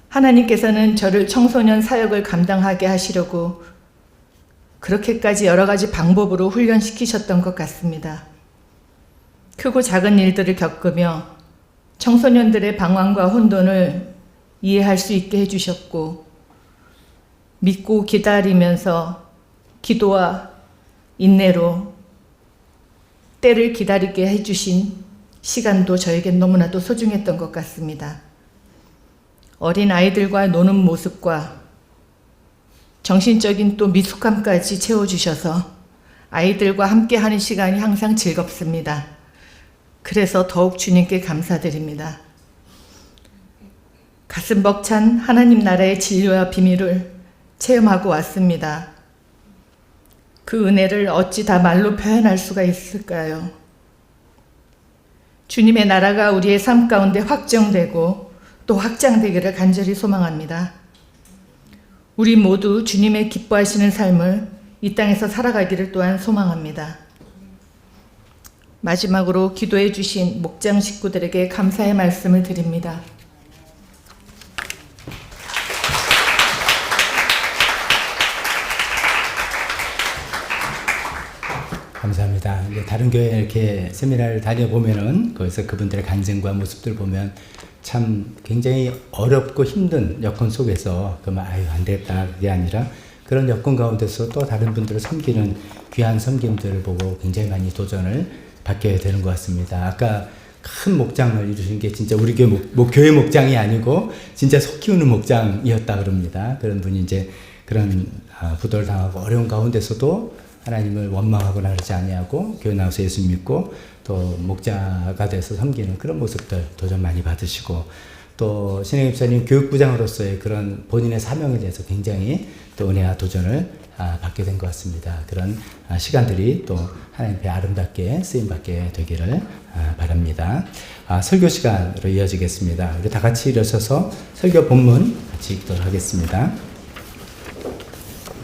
하나님께서는 저를 청소년 사역을 감당하게 하시려고 그렇게까지 여러 가지 방법으로 훈련시키셨던 것 같습니다. 크고 작은 일들을 겪으며 청소년들의 방황과 혼돈을 이해할 수 있게 해주셨고 믿고 기다리면서 기도와 인내로 때를 기다리게 해주신 시간도 저에겐 너무나도 소중했던 것 같습니다. 어린 아이들과 노는 모습과 정신적인 또 미숙함까지 채워주셔서 아이들과 함께하는 시간이 항상 즐겁습니다. 그래서 더욱 주님께 감사드립니다. 가슴 벅찬 하나님 나라의 진리와 비밀을 체험하고 왔습니다. 그 은혜를 어찌 다 말로 표현할 수가 있을까요? 주님의 나라가 우리의 삶 가운데 확정되고 또 확장되기를 간절히 소망합니다. 우리 모두 주님의 기뻐하시는 삶을 이 땅에서 살아가기를 또한 소망합니다. 마지막으로 기도해 주신 목장 식구들에게 감사의 말씀을 드립니다. 감사합니다. 다른 교회 이렇게 세미나를 다녀보면은 거기서 그분들의 간증과 모습들 보면 참 굉장히 어렵고 힘든 여건 속에서 그러면 아유 안 되겠다 그게 아니라 그런 여건 가운데서 또 다른 분들을 섬기는 귀한 섬김들을 보고 굉장히 많이 도전을 받게 되는 것 같습니다. 아까 큰 목장을 이루신 게 진짜 우리 교회 목장이 아니고 진짜 소 키우는 목장이었다 그럽니다. 그런 분이 이제 그런 부도를 당하고 어려운 가운데서도 하나님을 원망하거나 그러지 아니하고 교회 나와서 예수 믿고 또 목자가 돼서 섬기는 그런 모습들 도전 많이 받으시고 또 신행 집사님 교육부장으로서의 그런 본인의 사명에 대해서 굉장히 또 은혜와 도전을 받게 된 것 같습니다. 그런 시간들이 또 하나님 앞에 아름답게 쓰임받게 되기를 바랍니다. 설교 시간으로 이어지겠습니다. 우리 다 같이 일어서서 설교 본문 같이 읽도록 하겠습니다.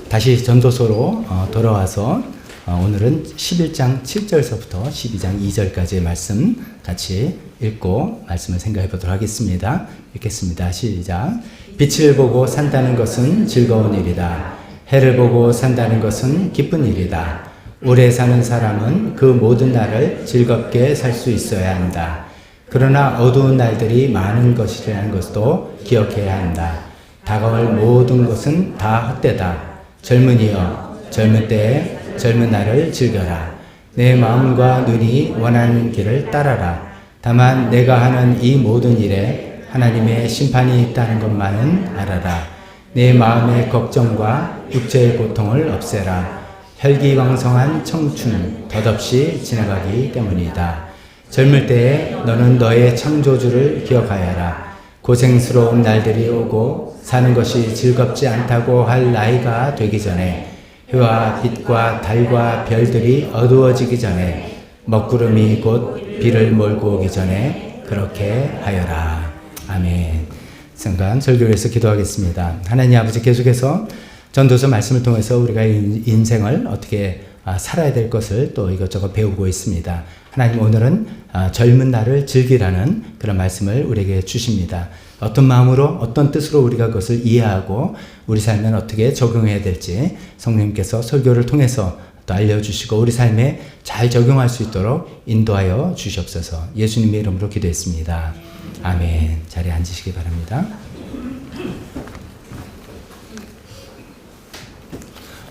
다시 전도서로 돌아와서 오늘은 11장 7절서부터 12장 2절까지의 말씀 같이 읽고 말씀을 생각해 보도록 하겠습니다. 읽겠습니다. 시작. 빛을 보고 산다는 것은 즐거운 일이다. 해를 보고 산다는 것은 기쁜 일이다. 오래 사는 사람은 그 모든 날을 즐겁게 살 수 있어야 한다. 그러나 어두운 날들이 많은 것이라는 것도 기억해야 한다. 다가올 모든 것은 다 헛되다. 젊은이여, 젊은 때에 젊은 날을 즐겨라. 내 마음과 눈이 원하는 길을 따라라. 다만 내가 하는 이 모든 일에 하나님의 심판이 있다는 것만은 알아라. 내 마음의 걱정과 육체의 고통을 없애라. 혈기왕성한 청춘 덧없이 지나가기 때문이다. 젊을 때에 너는 너의 창조주를 기억하여라. 고생스러운 날들이 오고 사는 것이 즐겁지 않다고 할 나이가 되기 전에 해와 빛과 달과 별들이 어두워지기 전에 먹구름이 곧 비를 몰고 오기 전에 그렇게 하여라. 아멘. 순간 설교를 위해서 기도하겠습니다. 하나님 아버지 계속해서 전도서 말씀을 통해서 우리가 인생을 어떻게 살아야 될 것을 또 이것저것 배우고 있습니다. 하나님 오늘은 젊은 날을 즐기라는 그런 말씀을 우리에게 주십니다. 어떤 마음으로 어떤 뜻으로 우리가 그것을 이해하고 우리 삶에 어떻게 적용해야 될지 성령님께서 설교를 통해서 또 알려주시고 우리 삶에 잘 적용할 수 있도록 인도하여 주시옵소서. 예수님의 이름으로 기도했습니다. 아멘. 자리에 앉으시기 바랍니다.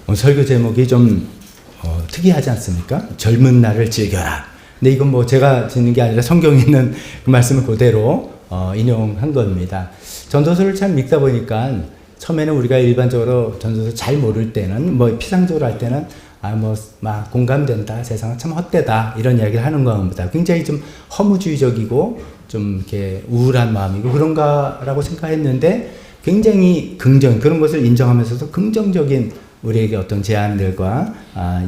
오늘 설교 제목이 좀 특이하지 않습니까? 젊은 날을 즐겨라. 근데 이건 뭐 제가 짓는 게 아니라 성경에 있는 그 말씀을 그대로 인용한 겁니다. 전도서를 참 읽다 보니까 처음에는 우리가 일반적으로 전도서 잘 모를 때는 뭐 피상적으로 할 때는 막 공감된다, 세상은 참 헛되다 이런 이야기를 하는 겁니다. 굉장히 좀 허무주의적이고 좀 이렇게 우울한 마음이고 그런가라고 생각했는데 굉장히 그런 것을 인정하면서도 긍정적인 우리에게 어떤 제안들과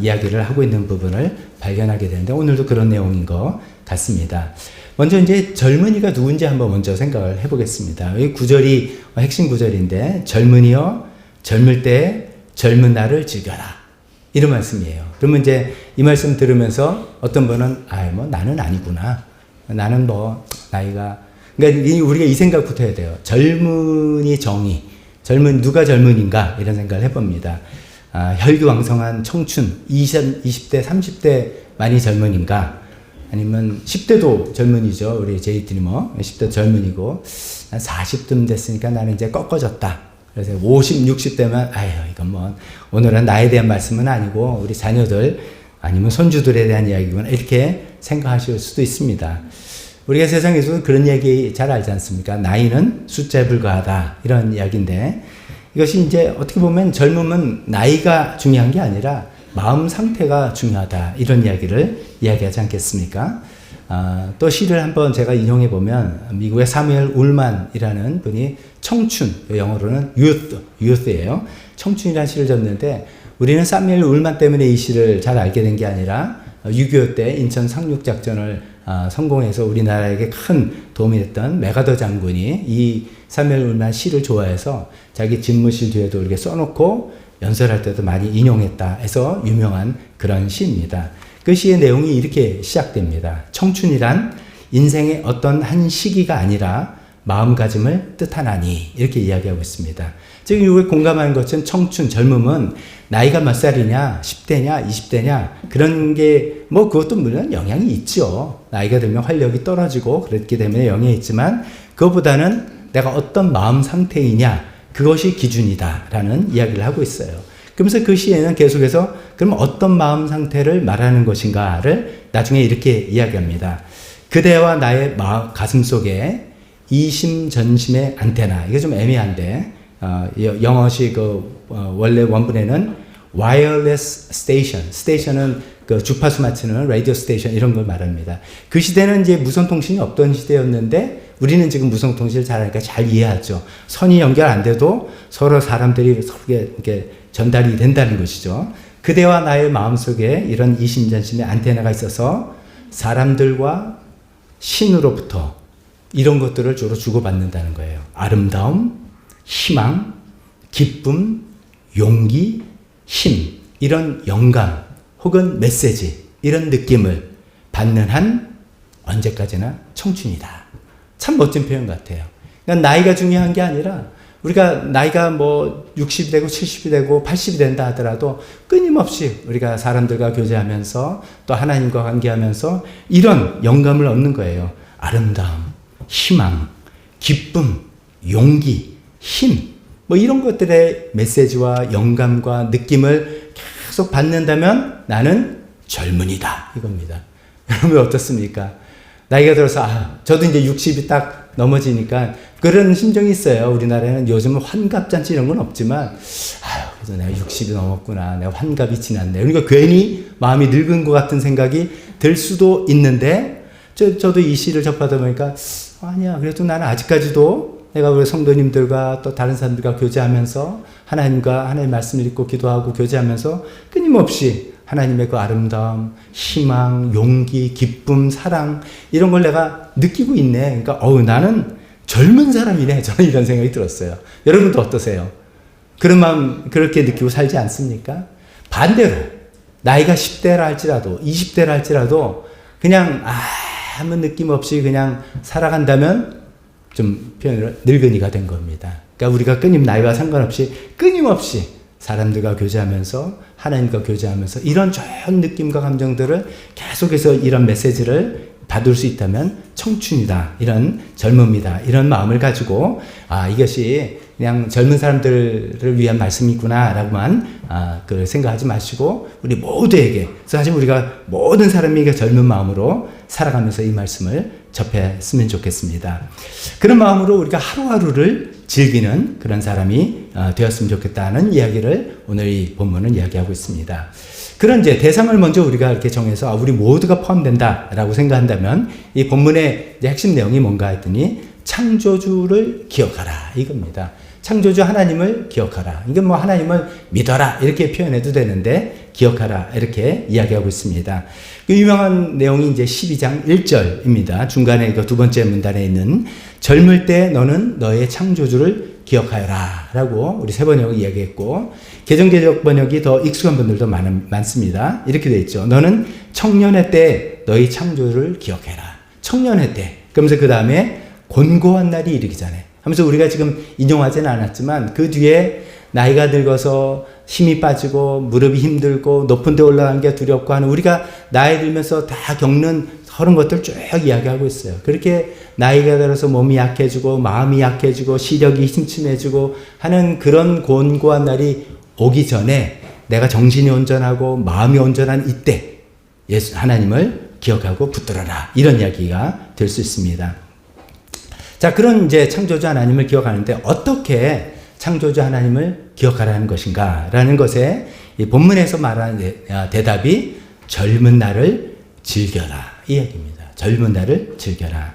이야기를 하고 있는 부분을 발견하게 되는데 오늘도 그런 내용인 것 같습니다. 먼저 이제 젊은이가 누군지 한번 먼저 생각을 해보겠습니다. 이 구절이 핵심 구절인데 젊은이여 젊을 때 젊은 날을 즐겨라 이런 말씀이에요. 그러면 이제 이 말씀 들으면서 어떤 분은 나는 아니구나. 나는 나이가 그러니까 우리가 이 생각부터 해야 돼요. 젊은이 정의 누가 젊은인가 이런 생각을 해봅니다. 혈기왕성한 청춘 20대 30대 많이 젊은인가 아니면 10대도 젊은이죠. 우리 제이드리머 10대 젊은이고 40쯤 됐으니까 나는 이제 꺾어졌다. 그래서 50, 60대면 이건 오늘은 나에 대한 말씀은 아니고 우리 자녀들 아니면 손주들에 대한 이야기구나 이렇게 생각하실 수도 있습니다. 우리가 세상에서 그런 이야기 잘 알지 않습니까? 나이는 숫자에 불과하다 이런 이야기인데 이것이 이제 어떻게 보면 젊음은 나이가 중요한 게 아니라 마음 상태가 중요하다 이런 이야기를 이야기하지 않겠습니까? 또 시를 한번 제가 인용해 보면 미국의 사무엘 울만이라는 분이 청춘, 영어로는 youth예요. 청춘이라는 시를 졌는데 우리는 사무엘 울만 때문에 이 시를 잘 알게 된 게 아니라 6.25 때 인천 상륙작전을 성공해서 우리나라에게 큰 도움이 됐던 메가더 장군이 이 사무엘 울만 시를 좋아해서 자기 집무실 뒤에도 이렇게 써놓고 연설할 때도 많이 인용했다 해서 유명한 그런 시입니다. 그 시의 내용이 이렇게 시작됩니다. 청춘이란 인생의 어떤 한 시기가 아니라 마음가짐을 뜻하나니 이렇게 이야기하고 있습니다. 지금 우리 공감하는 것은 청춘, 젊음은 나이가 몇 살이냐, 10대냐, 20대냐 그런 게 그것도 물론 영향이 있죠. 나이가 들면 활력이 떨어지고 그렇기 때문에 영향이 있지만 그것보다는 내가 어떤 마음 상태이냐, 그것이 기준이다라는 이야기를 하고 있어요. 그러면서 그 시에는 계속해서 그럼 어떤 마음 상태를 말하는 것인가를 나중에 이렇게 이야기합니다. 그대와 나의 가슴 속에 이심전심의 안테나. 이게 좀 애매한데 영어식 원래 원문에는 wireless station. 스테이션은 그 주파수 맞추는 라디오 스테이션 이런 걸 말합니다. 그 시대는 이제 무선 통신이 없던 시대였는데 우리는 지금 무선 통신을 잘하니까 잘 이해하죠. 선이 연결 안 돼도 서로 사람들이 서로 이렇게 전달이 된다는 것이죠. 그대와 나의 마음속에 이런 이심전심의 안테나가 있어서 사람들과 신으로부터 이런 것들을 주로 주고받는다는 거예요. 아름다움, 희망, 기쁨, 용기, 힘, 이런 영감 혹은 메시지, 이런 느낌을 받는 한 언제까지나 청춘이다. 참 멋진 표현 같아요. 그러니까 나이가 중요한 게 아니라 우리가 나이가 뭐 60이 되고 70이 되고 80이 된다 하더라도 끊임없이 우리가 사람들과 교제하면서 또 하나님과 관계하면서 이런 영감을 얻는 거예요. 아름다움, 희망, 기쁨, 용기, 힘, 뭐 이런 것들의 메시지와 영감과 느낌을 계속 받는다면 나는 젊은이다 이겁니다. 여러분 어떻습니까? 나이가 들어서 저도 이제 60이 딱 넘어지니까 그런 심정이 있어요. 우리나라에는 요즘은 환갑잔치 이런 건 없지만 그래도 내가 60이 넘었구나. 내가 환갑이 지났네. 그러니까 괜히 마음이 늙은 것 같은 생각이 들 수도 있는데 저도 이 시를 접하다 보니까 아니야. 그래도 나는 아직까지도 내가 우리 성도님들과 또 다른 사람들과 교제하면서 하나님과 하나님의 말씀을 읽고 기도하고 교제하면서 끊임없이 하나님의 그 아름다움, 희망, 용기, 기쁨, 사랑 이런 걸 내가 느끼고 있네. 그러니까 나는 젊은 사람이네. 저는 이런 생각이 들었어요. 여러분도 어떠세요? 그런 마음 그렇게 느끼고 살지 않습니까? 반대로 나이가 10대라 할지라도 20대라 할지라도 그냥 아무 느낌 없이 그냥 살아간다면 좀 표현으로 늙은이가 된 겁니다. 그러니까 우리가 나이와 상관없이 끊임없이 사람들과 교제하면서 하나님과 교제하면서 이런 좋은 느낌과 감정들을 계속해서 이런 메시지를 받을 수 있다면 청춘이다, 이런 젊음이다, 이런 마음을 가지고 이것이 그냥 젊은 사람들을 위한 말씀이구나 라고만 생각하지 마시고 우리 모두에게, 사실 우리가 모든 사람에게 젊은 마음으로 살아가면서 이 말씀을 접했으면 좋겠습니다. 그런 마음으로 우리가 하루하루를 즐기는 그런 사람이 되었으면 좋겠다는 이야기를 오늘 이 본문은 이야기하고 있습니다. 그런 이제 대상을 먼저 우리가 이렇게 정해서 우리 모두가 포함된다라고 생각한다면 이 본문의 이제 핵심 내용이 뭔가 했더니 창조주를 기억하라 이겁니다. 창조주 하나님을 기억하라. 이건 뭐 하나님을 믿어라 이렇게 표현해도 되는데 기억하라 이렇게 이야기하고 있습니다. 그 유명한 내용이 이제 12장 1절입니다. 중간에 그 두 번째 문단에 있는 젊을 때 너는 너의 창조주를 기억하여라 라고 우리 세 번역을 이야기했고 개정개혁 번역이 더 익숙한 분들도 많습니다. 이렇게 되어 있죠. 너는 청년의 때 너의 창조주를 기억해라. 청년의 때. 그러면서 그 다음에 곤고한 날이 이르기 전에 하면서 우리가 지금 인용하지는 않았지만 그 뒤에 나이가 들어서 힘이 빠지고 무릎이 힘들고 높은 데 올라가는 게 두렵고 하는 우리가 나이 들면서 다 겪는 그런 것들 쭉 이야기하고 있어요. 그렇게 나이가 들어서 몸이 약해지고 마음이 약해지고 시력이 침침해지고 하는 그런 곤고한 날이 오기 전에 내가 정신이 온전하고 마음이 온전한 이때 예수 하나님을 기억하고 붙들어라 이런 이야기가 될 수 있습니다. 자, 그런 이제 창조주 하나님을 기억하는데 어떻게 창조주 하나님을 기억하라는 것인가 라는 것에 이 본문에서 말하는 대답이 젊은 날을 즐겨라 이 얘기입니다. 젊은 날을 즐겨라.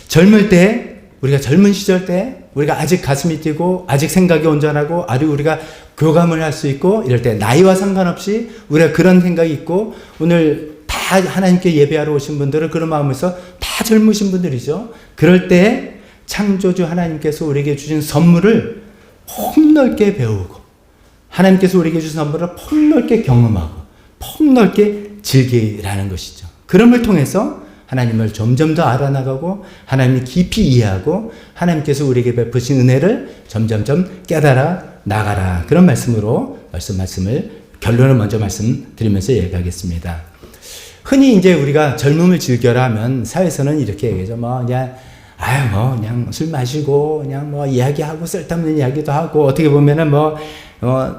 젊을 때 우리가 젊은 시절 때 우리가 아직 가슴이 뛰고 아직 생각이 온전하고 아직 우리가 교감을 할 수 있고 이럴 때 나이와 상관없이 우리가 그런 생각이 있고 오늘 다 하나님께 예배하러 오신 분들은 그런 마음에서 다 젊으신 분들이죠. 그럴 때 창조주 하나님께서 우리에게 주신 선물을 폭넓게 배우고 하나님께서 우리에게 주신 선물을 폭넓게 경험하고 폭넓게 즐기라는 것이죠. 그럼을 통해서 하나님을 점점 더 알아나가고 하나님을 깊이 이해하고 하나님께서 우리에게 베푸신 은혜를 점점점 깨달아 나가라. 그런 말씀으로 말씀을 결론을 먼저 말씀드리면서 얘기하겠습니다. 흔히 이제 우리가 젊음을 즐겨라 하면 사회에서는 이렇게 얘기하죠. 그냥 아유 뭐 그냥 술 마시고 그냥 뭐 이야기하고 쓸데없는 이야기도 하고 어떻게 보면은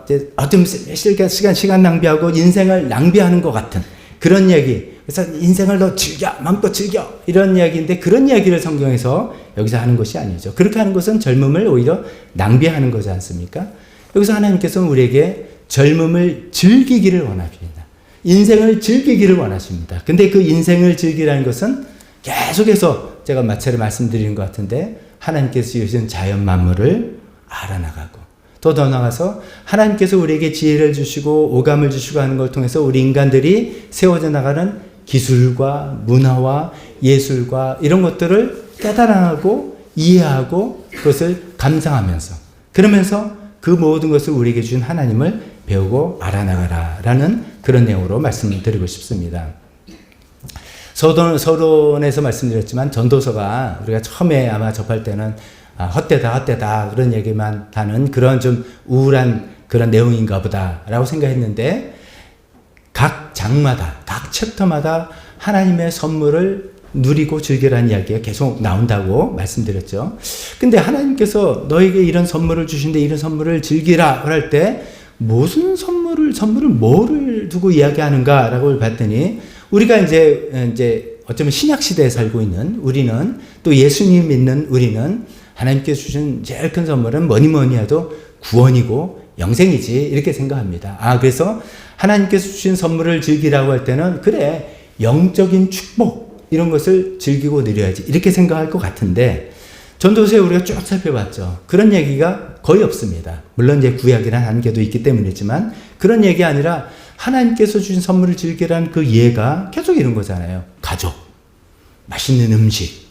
이제 어떤 시간 낭비하고 인생을 낭비하는 것 같은 그런 얘기. 그래서 인생을 더 즐겨 마음껏 즐겨 이런 이야기인데 그런 이야기를 성경에서 여기서 하는 것이 아니죠. 그렇게 하는 것은 젊음을 오히려 낭비하는 거지 않습니까? 여기서 하나님께서는 우리에게 젊음을 즐기기를 원하십니다. 인생을 즐기기를 원하십니다. 근데 그 인생을 즐기라는 것은 계속해서 제가 마찬가지로 말씀드리는 것 같은데 하나님께서 주신 자연 만물을 알아나가고 또 더 나아가서 하나님께서 우리에게 지혜를 주시고 오감을 주시고 하는 걸 통해서 우리 인간들이 세워져 나가는 기술과 문화와 예술과 이런 것들을 깨달아하고 이해하고 그것을 감상하면서 그러면서 그 모든 것을 우리에게 주신 하나님을 배우고 알아나가라라는 그런 내용으로 말씀을 드리고 싶습니다. 서론에서 말씀드렸지만 전도서가 우리가 처음에 아마 접할 때는 헛되다 그런 얘기만 하는 그런 좀 우울한 그런 내용인가 보다라고 생각했는데 각 장마다 각 챕터마다 하나님의 선물을 누리고 즐기라는 이야기가 계속 나온다고 말씀드렸죠. 근데 하나님께서 너에게 이런 선물을 주신데 이런 선물을 즐기라 할 때 무슨 선물을 뭐를 두고 이야기하는가라고 봤더니 우리가 이제 어쩌면 신약 시대에 살고 있는 우리는 또 예수님 믿는 우리는 하나님께서 주신 제일 큰 선물은 뭐니 해도 구원이고 영생이지 이렇게 생각합니다. 그래서 하나님께서 주신 선물을 즐기라고 할 때는 그래 영적인 축복 이런 것을 즐기고 누려야지 이렇게 생각할 것 같은데 전도서에 우리가 쭉 살펴봤죠. 그런 얘기가 거의 없습니다. 물론 이제 구약이라는 한계도 있기 때문이지만 그런 얘기 아니라 하나님께서 주신 선물을 즐기라는 그 예가 계속 이런 거잖아요. 가족, 맛있는 음식,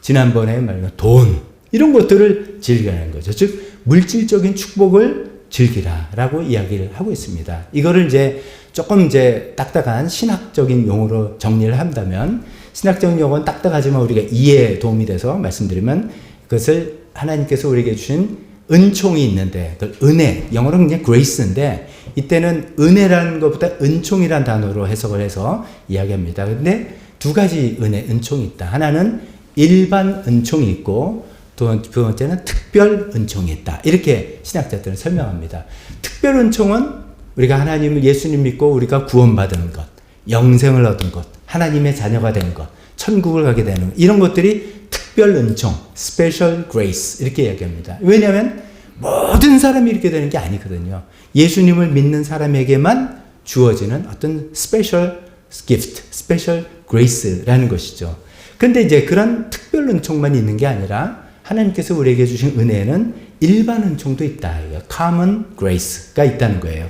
지난번에 말한 돈 이런 것들을 즐기라는 거죠. 즉 물질적인 축복을 즐기라라고 이야기를 하고 있습니다. 이거를 이제 조금 딱딱한 신학적인 용어로 정리를 한다면 신학적인 용어는 딱딱하지만 우리가 이해에 도움이 돼서 말씀드리면 그것을 하나님께서 우리에게 주신 은총이 있는데 그걸 은혜, 영어로는 그냥 grace인데 이때는 은혜라는 것보다 은총이라는 단어로 해석을 해서 이야기합니다. 근데 두 가지 은총이 있다. 하나는 일반 은총이 있고 두 번째는 특별 은총이 있다. 이렇게 신학자들은 설명합니다. 특별 은총은 우리가 하나님을 예수님 믿고 우리가 구원받은 것, 영생을 얻은 것, 하나님의 자녀가 된 것, 천국을 가게 되는 것, 이런 것들이 특별 은총, special grace 이렇게 이야기합니다. 왜냐하면 모든 사람이 이렇게 되는 게 아니거든요. 예수님을 믿는 사람에게만 주어지는 어떤 special gift, special grace라는 것이죠. 근데 이제 그런 특별 은총만 있는 게 아니라 하나님께서 우리에게 주신 은혜는 일반 은총도 있다. common grace가 있다는 거예요.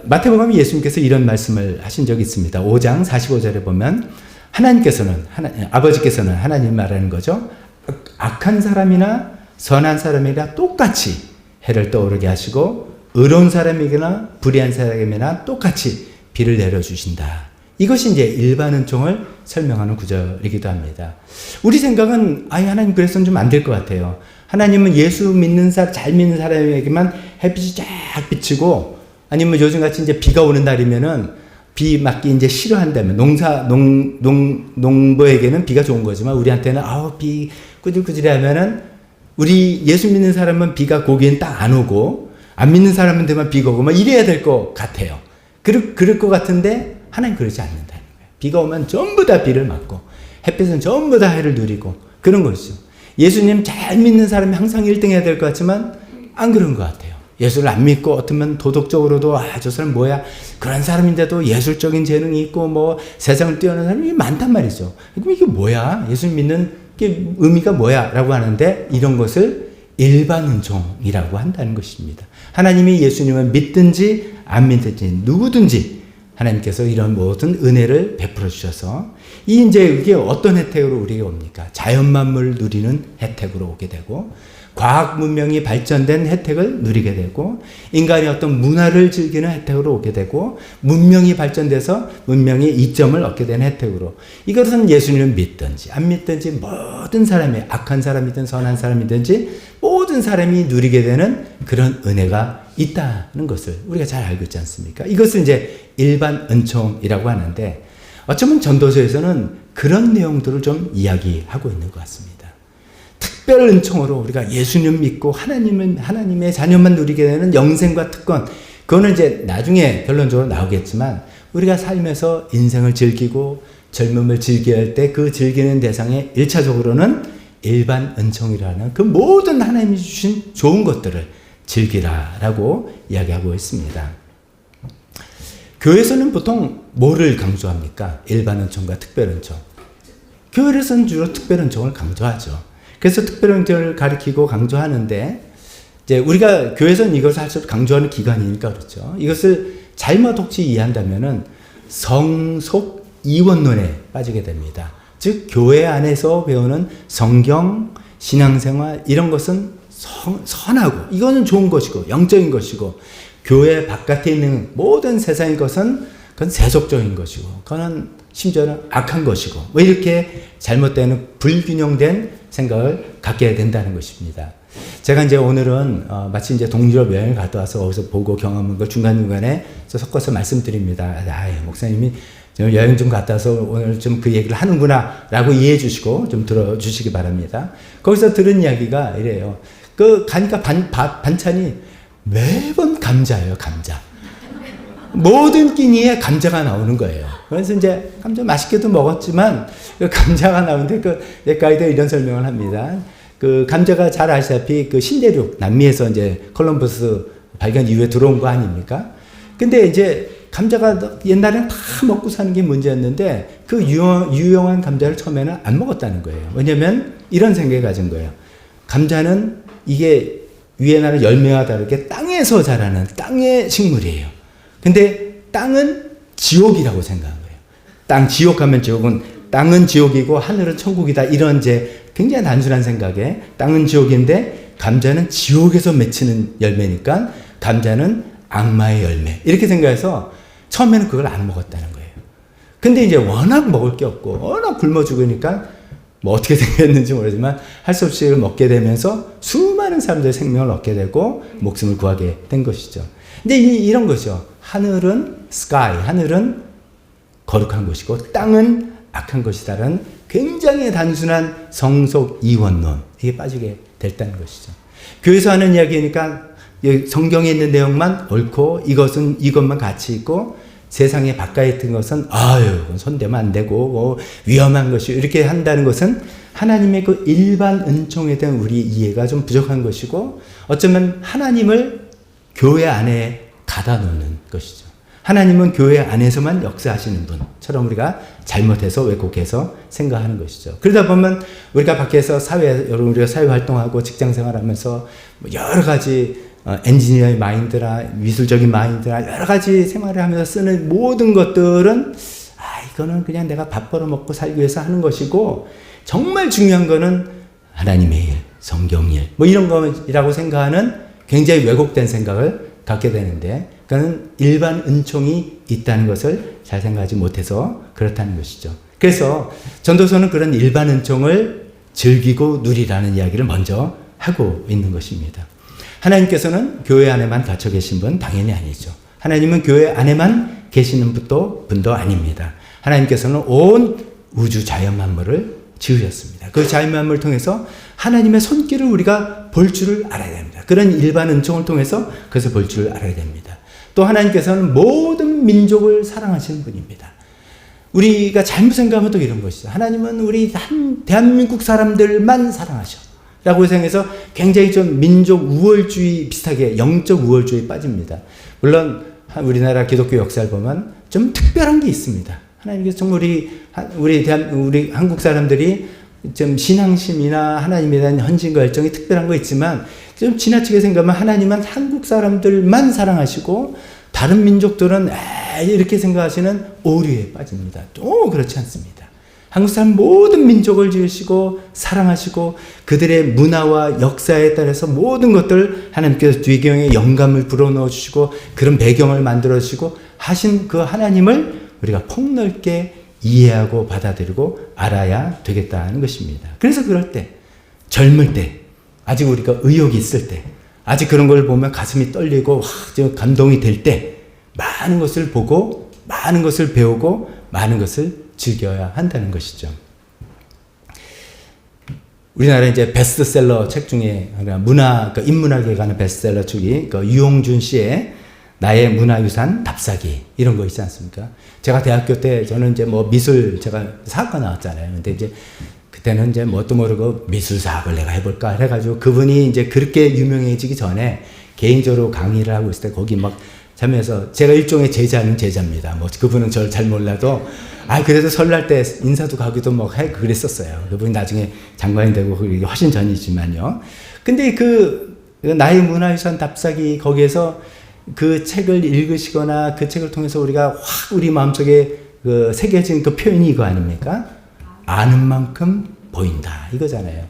마태복음에 예수님께서 이런 말씀을 하신 적이 있습니다. 5장 45절에 보면 아버지께서는 하나님 말하는 거죠. 악한 사람이나 선한 사람이나 똑같이 해를 떠오르게 하시고 의로운 사람에게나 불의한 사람에게나 똑같이 비를 내려주신다. 이것이 이제 일반 은총을 설명하는 구절이기도 합니다. 우리 생각은 하나님 그래서는 좀 안 될 것 같아요. 하나님은 예수 믿는 잘 믿는 사람에게만 햇빛이 쫙 비치고 아니면 요즘같이 이제 비가 오는 날이면은 비 맞기 이제 싫어한다면 농부에게는 비가 좋은 거지만 우리한테는 비 꾸질꾸질해 하면은 우리 예수 믿는 사람은 비가 거기엔 딱 안 오고 안 믿는 사람한테만 비가 오고 막 이래야 될 것 같아요. 그럴 것 같은데 하나님 그러지 않는다는 거예요. 비가 오면 전부 다 비를 맞고 햇빛은 전부 다 해를 누리고 그런 것이죠. 예수님 잘 믿는 사람이 항상 1등 해야 될 것 같지만 안 그런 것 같아요. 예수를 안 믿고 어쩌면 도덕적으로도 저 사람 뭐야 그런 사람인데도 예술적인 재능이 있고 뭐 세상을 뛰어난 사람이 많단 말이죠. 그럼 이게 뭐야? 예수 믿는 게 의미가 뭐야? 라고 하는데 이런 것을 일반 은총이라고 한다는 것입니다. 하나님이 예수님을 믿든지 안 믿든지 누구든지 하나님께서 이런 모든 은혜를 베풀어 주셔서 이게 어떤 혜택으로 우리에게 옵니까? 자연 만물을 누리는 혜택으로 오게 되고 과학 문명이 발전된 혜택을 누리게 되고 인간이 어떤 문화를 즐기는 혜택으로 오게 되고 문명이 발전돼서 문명의 이점을 얻게 되는 혜택으로 이것은 예수님을 믿든지 안 믿든지 모든 사람이 악한 사람이든 선한 사람이든지 모든 사람이 누리게 되는 그런 은혜가 있다는 것을 우리가 잘 알고 있지 않습니까? 이것을 이제 일반 은총이라고 하는데 어쩌면 전도서에서는 그런 내용들을 좀 이야기하고 있는 것 같습니다. 특별 은총으로 우리가 예수님 믿고 하나님의 자녀만 누리게 되는 영생과 특권, 그거는 이제 나중에 결론적으로 나오겠지만 우리가 살면서 인생을 즐기고 젊음을 즐겨야 할 때 그 즐기는 대상에 1차적으로는 일반 은총이라는 그 모든 하나님이 주신 좋은 것들을 즐기라라고 이야기하고 있습니다. 교회에서는 보통 뭐를 강조합니까? 일반 은총과 특별 은총. 교회에서는 주로 특별 은총을 강조하죠. 그래서 특별 은총을 가리키고 강조하는데 이제 우리가 교회에서는 이것을 사실 강조하는 기관이니까 그렇죠. 이것을 잘못 혹시 이해한다면은 성속 이원론에 빠지게 됩니다. 즉 교회 안에서 배우는 성경, 신앙생활 이런 것은 선하고 이거는 좋은 것이고 영적인 것이고 교회 바깥에 있는 모든 세상의 것은 그건 세속적인 것이고 그거는 심지어는 악한 것이고 뭐 이렇게 잘못되는 불균형된 생각을 갖게 된다는 것입니다. 제가 이제 오늘은 마치 이제 동유럽 여행을 갔다 와서 거기서 보고 경험한 걸 중간중간에 섞어서 말씀드립니다. 목사님이 여행 좀 갔다 와서 오늘 좀 그 얘기를 하는구나 라고 이해해 주시고 좀 들어주시기 바랍니다. 거기서 들은 이야기가 이래요. 가니까 반찬이 매번 감자예요, 감자. 모든 끼니에 감자가 나오는 거예요. 그래서 이제 감자 맛있게도 먹었지만 그 감자가 나오는데 내 가이드 이런 설명을 합니다. 그 감자가 잘 아시다시피 그 신대륙 남미에서 이제 콜럼버스 발견 이후에 들어온 거 아닙니까? 근데 이제 감자가 옛날에는 다 먹고 사는 게 문제였는데 그 유용한 감자를 처음에는 안 먹었다는 거예요. 왜냐면 이런 생각을 가진 거예요. 감자는 이게 위에 나는 열매와 다르게 땅에서 자라는 땅의 식물이에요. 근데 땅은 지옥이라고 생각한 거예요. 땅, 지옥 하면 땅은 지옥이고 하늘은 천국이다. 이런 이제 굉장히 단순한 생각에 땅은 지옥인데 감자는 지옥에서 맺히는 열매니까 감자는 악마의 열매. 이렇게 생각해서 처음에는 그걸 안 먹었다는 거예요. 근데 이제 워낙 먹을 게 없고 워낙 굶어 죽으니까 뭐 어떻게 생겼는지 모르지만 할 수 없이 먹게 되면서 수많은 사람들의 생명을 얻게 되고 목숨을 구하게 된 것이죠. 근데 이런 거죠. 하늘은 sky, 하늘은 거룩한 것이고 땅은 악한 것이다라는 굉장히 단순한 성속 이원론, 이게 빠지게 됐다는 것이죠. 교회에서 하는 이야기니까 성경에 있는 내용만 옳고 이것만 가치 있고 세상에 바깥에 있는 것은 손대면 안 되고 뭐 위험한 것이 이렇게 한다는 것은 하나님의 그 일반 은총에 대한 우리 이해가 좀 부족한 것이고 어쩌면 하나님을 교회 안에 가다 놓는 것이죠. 하나님은 교회 안에서만 역사하시는 분처럼 우리가 잘못해서 왜곡해서 생각하는 것이죠. 그러다 보면 우리가 밖에서 우리가 사회 활동하고 직장 생활하면서 여러 가지 엔지니어의 마인드라 미술적인 마인드라 여러 가지 생활을 하면서 쓰는 모든 것들은 이거는 그냥 내가 밥 벌어 먹고 살기 위해서 하는 것이고 정말 중요한 거는 하나님의 일, 성경 일 뭐 이런 거라고 생각하는 굉장히 왜곡된 생각을 갖게 되는데 그거는 일반 은총이 있다는 것을 잘 생각하지 못해서 그렇다는 것이죠. 그래서 전도서는 그런 일반 은총을 즐기고 누리라는 이야기를 먼저 하고 있는 것입니다. 하나님께서는 교회 안에만 갇혀 계신 분 당연히 아니죠. 하나님은 교회 안에만 계시는 분도 아닙니다. 하나님께서는 온 우주 자연 만물을 지으셨습니다. 그 자연 만물을 통해서 하나님의 손길을 우리가 볼 줄을 알아야 됩니다. 그런 일반 은총을 통해서 그래서 볼 줄을 알아야 됩니다. 또 하나님께서는 모든 민족을 사랑하시는 분입니다. 우리가 잘못 생각하면 또 이런 것이죠. 하나님은 우리 대한민국 사람들만 사랑하셔 라고 생각해서 굉장히 좀 민족 우월주의 비슷하게 영적 우월주의에 빠집니다. 물론 우리나라 기독교 역사를 보면 좀 특별한 게 있습니다. 하나님께서 정말 우리 한국 사람들이 좀 신앙심이나 하나님에 대한 헌신과 열정이 특별한 거 있지만 좀 지나치게 생각하면 하나님은 한국 사람들만 사랑하시고 다른 민족들은 이렇게 생각하시는 오류에 빠집니다. 또 그렇지 않습니다. 한국 사람 모든 민족을 지으시고 사랑하시고 그들의 문화와 역사에 따라서 모든 것들 하나님께서 뒤경에 영감을 불어넣어 주시고 그런 배경을 만들어 주시고 하신 그 하나님을 우리가 폭넓게 이해하고 받아들이고 알아야 되겠다는 것입니다. 그래서 그럴 때 젊을 때 아직 우리가 의욕이 있을 때 아직 그런 걸 보면 가슴이 떨리고 감동이 될 때 많은 것을 보고 많은 것을 배우고 많은 것을 즐겨야 한다는 것이죠. 우리나라 이제 베스트셀러 책 중에 문화, 그 인문학에 관한 베스트셀러 책이 그 유홍준 씨의 나의 문화유산 답사기 이런 거 있지 않습니까? 제가 대학교 때 저는 이제 뭐 미술 제가 사학과 나왔잖아요. 근데 이제 그때는 이제 뭣도 모르고 미술 사학을 내가 해볼까 해가지고 그분이 이제 그렇게 유명해지기 전에 개인적으로 강의를 하고 있을 때 거기 막 참여해서 제가 일종의 제자는 제자입니다. 뭐 그분은 저를 잘 몰라도 그래도 설날 때 인사도 가기도 뭐 해 그랬었어요. 그분이 나중에 장관이 되고 그게 훨씬 전이지만요. 근데 그 나의 문화유산 답사기 거기에서 그 책을 읽으시거나 그 책을 통해서 우리가 확 우리 마음속에 그 새겨진 그 표현이 이거 아닙니까? 아는 만큼 보인다 이거잖아요.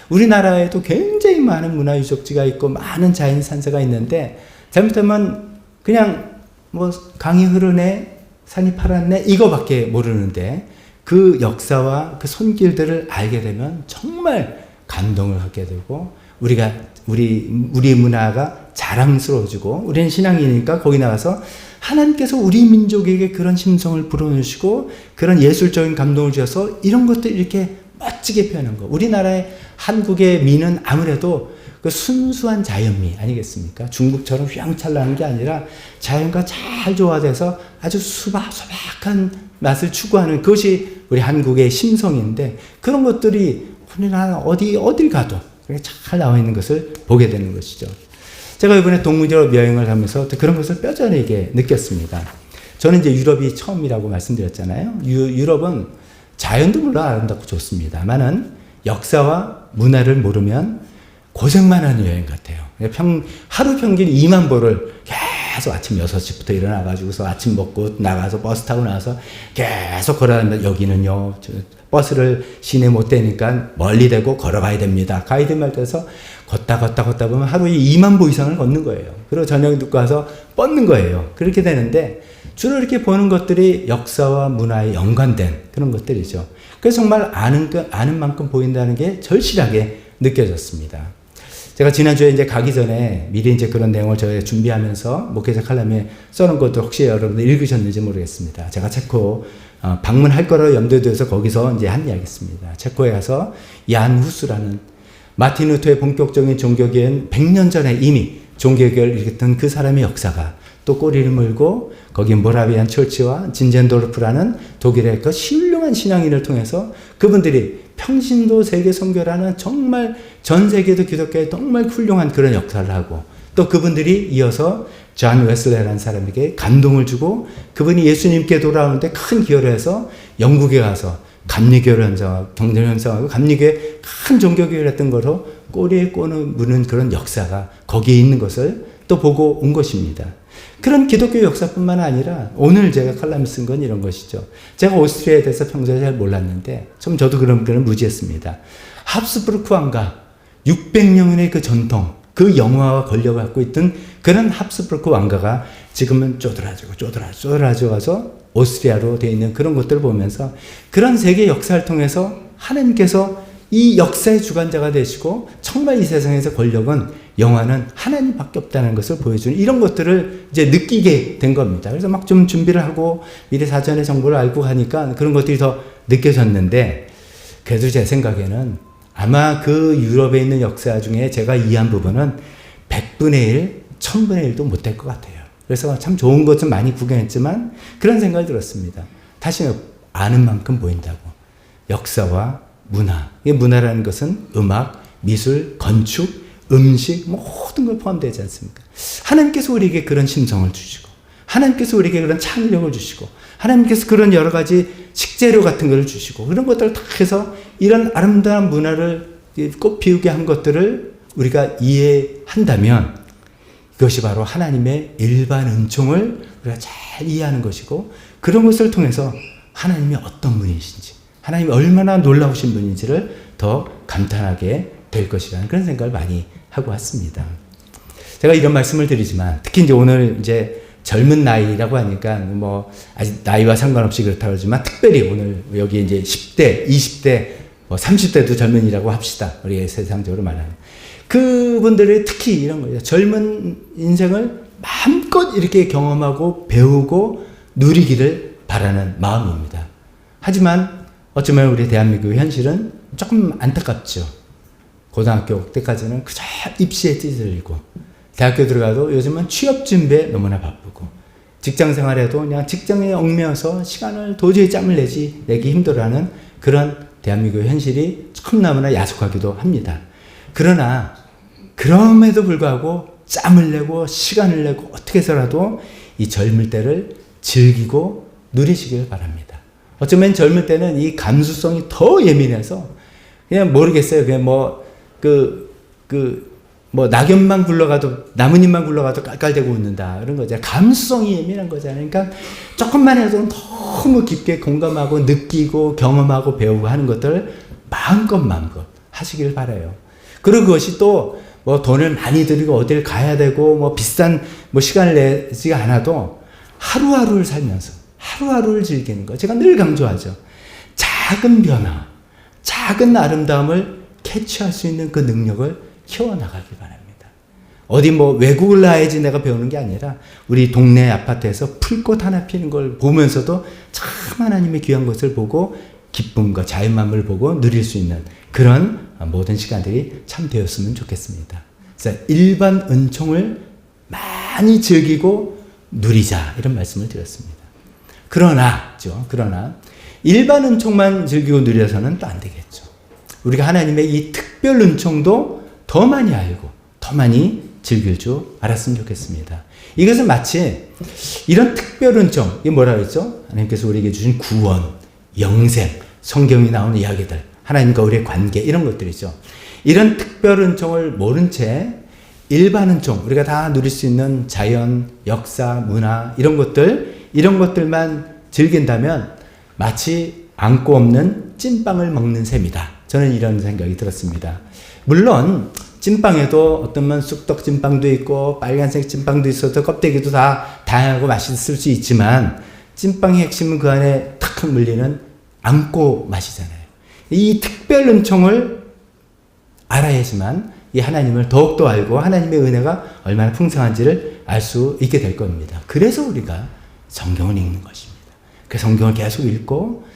우리나라에도 굉장히 많은 문화유적지가 있고 많은 자연산세가 있는데 잘못하면 그냥 뭐 강이 흐르네 산이 파랗네 이거밖에 모르는데 그 역사와 그 손길들을 알게 되면 정말 감동을 하게 되고 우리 문화가 자랑스러워지고 우리는 신앙이니까 거기 나가서 하나님께서 우리 민족에게 그런 심성을 불어넣으시고 그런 예술적인 감동을 주셔서 이런 것들 이렇게 멋지게 표현한 거. 우리나라의 한국의 미는 아무래도 그 순수한 자연미 아니겠습니까? 중국처럼 휘황찬란한 게 아니라 자연과 잘 조화돼서 아주 소박한 맛을 추구하는 그것이 우리 한국의 심성인데 그런 것들이 우리나라 어딜 가도 잘 나와 있는 것을 보게 되는 것이죠. 제가 이번에 동유럽 여행을 하면서 그런 것을 뼈저리게 느꼈습니다. 저는 이제 유럽이 처음이라고 말씀드렸잖아요. 유럽은 자연도 물론 아름답고 좋습니다만은 역사와 문화를 모르면 고생만 하는 여행 같아요. 하루 평균 2만 보를 계속 아침 6시부터 일어나가지고서 아침 먹고 나가서 버스 타고 나와서 계속 걸어다니면 여기는요 버스를 시내 못 대니까 멀리 대고 걸어가야 됩니다. 가이드 말대서 걷다 보면 하루에 2만 보 이상을 걷는 거예요. 그리고 저녁에 듣고 와서 뻗는 거예요. 그렇게 되는데 주로 이렇게 보는 것들이 역사와 문화에 연관된 그런 것들이죠. 그래서 정말 아는 만큼 보인다는 게 절실하게 느껴졌습니다. 제가 지난주에 이제 가기 전에 미리 이제 그런 내용을 저희 준비하면서 목회자 칼럼에 써놓은 것도 혹시 여러분들 읽으셨는지 모르겠습니다. 제가 체코 방문할 거라고 염두에 두어서 거기서 이제 한 이야기했습니다. 체코에 가서 얀 후스라는 마틴 루터의 본격적인 종교개혁은 100년 전에 이미 종교개혁을 일으켰던 그 사람의 역사가 또 꼬리를 물고 거기 모라비안 철치와 진젠도르프라는 독일의 그 훌륭한 신앙인을 통해서 그분들이 평신도 세계 선교라는 정말 전 세계도 기독교에 정말 훌륭한 그런 역사를 하고 또 그분들이 이어서 존 웨슬레라는 사람에게 감동을 주고 그분이 예수님께 돌아오는데 큰 기여를 해서 영국에 가서 감리교를 형성하고 감리교에 큰 종교교회를 했던 거로 꼬리에 꼬는 무는 그런 역사가 거기에 있는 것을 또 보고 온 것입니다. 그런 기독교 역사뿐만 아니라 오늘 제가 칼럼을 쓴 건 이런 것이죠. 제가 오스트리아에 대해서 평소에 잘 몰랐는데 저도 그런 거는 무지했습니다. 합스부르크 왕가 600년의 그 전통 그 영화와 권력을 갖고 있던 그런 합스부르크 왕가가 지금은 쪼드라져 가서 오스트리아로 되어 있는 그런 것들을 보면서 그런 세계 역사를 통해서 하나님께서 이 역사의 주관자가 되시고 정말 이 세상에서 권력은 영화는 하나님밖에 없다는 것을 보여주는 이런 것들을 이제 느끼게 된 겁니다. 그래서 막 좀 준비를 하고 미리 사전에 정보를 알고 하니까 그런 것들이 더 느껴졌는데 그래도 제 생각에는 아마 그 유럽에 있는 역사 중에 제가 이해한 부분은 100분의 1, 1000분의 1도 못 될 것 같아요. 그래서 참 좋은 것 좀 많이 구경했지만 그런 생각이 들었습니다. 다시 아는 만큼 보인다고. 역사와 문화. 이 문화라는 것은 음악, 미술, 건축, 음식 모든 걸 포함되지 않습니까? 하나님께서 우리에게 그런 심성을 주시고 하나님께서 우리에게 그런 창의력을 주시고 하나님께서 그런 여러 가지 식재료 같은 걸 주시고 그런 것들을 다 해서 이런 아름다운 문화를 꽃 피우게 한 것들을 우리가 이해한다면 그것이 바로 하나님의 일반 은총을 우리가 잘 이해하는 것이고 그런 것을 통해서 하나님이 어떤 분이신지 하나님이 얼마나 놀라우신 분인지를 더 감탄하게 될 것이라는 그런 생각을 많이 하고 왔습니다. 제가 이런 말씀을 드리지만 특히 이제 오늘 이제 젊은 나이라고 하니까 뭐 아직 나이와 상관없이 그렇다고 하지만 특별히 오늘 여기 이제 10대, 20대, 뭐 30대도 젊은이라고 합시다. 우리 세상적으로 말하는 그분들이 특히 이런 거예요. 젊은 인생을 마음껏 이렇게 경험하고 배우고 누리기를 바라는 마음입니다. 하지만 어쩌면 우리 대한민국의 현실은 조금 안타깝죠. 고등학교 때까지는 그저 입시에 찌들리고, 대학교 들어가도 요즘은 취업 준비에 너무나 바쁘고, 직장 생활에도 그냥 직장에 얽매여서 시간을 도저히 짬을 내기 힘들어하는 그런 대한민국의 현실이 너무나 야속하기도 합니다. 그러나 그럼에도 불구하고 짬을 내고 시간을 내고 어떻게 해서라도 이 젊을 때를 즐기고 누리시길 바랍니다. 어쩌면 젊을 때는 이 감수성이 더 예민해서 그냥 모르겠어요. 그냥 낙엽만 굴러가도, 나뭇잎만 굴러가도 깔깔대고 웃는다. 그런 거잖아요. 감수성이 예민한 거잖아요. 그러니까 조금만 해도 너무 깊게 공감하고 느끼고 경험하고 배우고 하는 것들을 마음껏 하시길 바라요. 그리고 그것이 또 돈을 많이 들이고 어딜 가야 되고 비싼 시간을 내지 않아도 하루하루를 살면서 하루하루를 즐기는 거. 제가 늘 강조하죠. 작은 변화, 작은 아름다움을 캐치할 수 있는 그 능력을 키워나가길 바랍니다. 어디 외국을 나야지 내가 배우는 게 아니라 우리 동네 아파트에서 풀꽃 하나 피는 걸 보면서도 참 하나님의 귀한 것을 보고 기쁨과 자유만을 보고 누릴 수 있는 그런 모든 시간들이 참 되었으면 좋겠습니다. 그래서 일반 은총을 많이 즐기고 누리자, 이런 말씀을 드렸습니다. 그러나 일반 은총만 즐기고 누려서는 또 안 되겠죠. 우리가 하나님의 이 특별 은총도 더 많이 알고 더 많이 즐길 줄 알았으면 좋겠습니다. 이것은 마치 이런 특별 은총, 이게 뭐라 그랬죠? 하나님께서 우리에게 주신 구원, 영생, 성경이 나오는 이야기들, 하나님과 우리의 관계, 이런 것들이죠. 이런 특별 은총을 모른 채 일반 은총, 우리가 다 누릴 수 있는 자연, 역사, 문화, 이런 것들만 즐긴다면 마치 안고 없는 찐빵을 먹는 셈이다. 저는 이런 생각이 들었습니다. 물론 찐빵에도 어떤 쑥떡 찐빵도 있고 빨간색 찐빵도 있어서 껍데기도 다 다양하고 맛있을 수 있지만, 찐빵의 핵심은 그 안에 탁 물리는 안고 맛이잖아요. 이 특별 은총을 알아야지만 이 하나님을 더욱더 알고 하나님의 은혜가 얼마나 풍성한지를 알 수 있게 될 겁니다. 그래서 우리가 성경을 읽는 것입니다. 그 성경을 계속 읽고,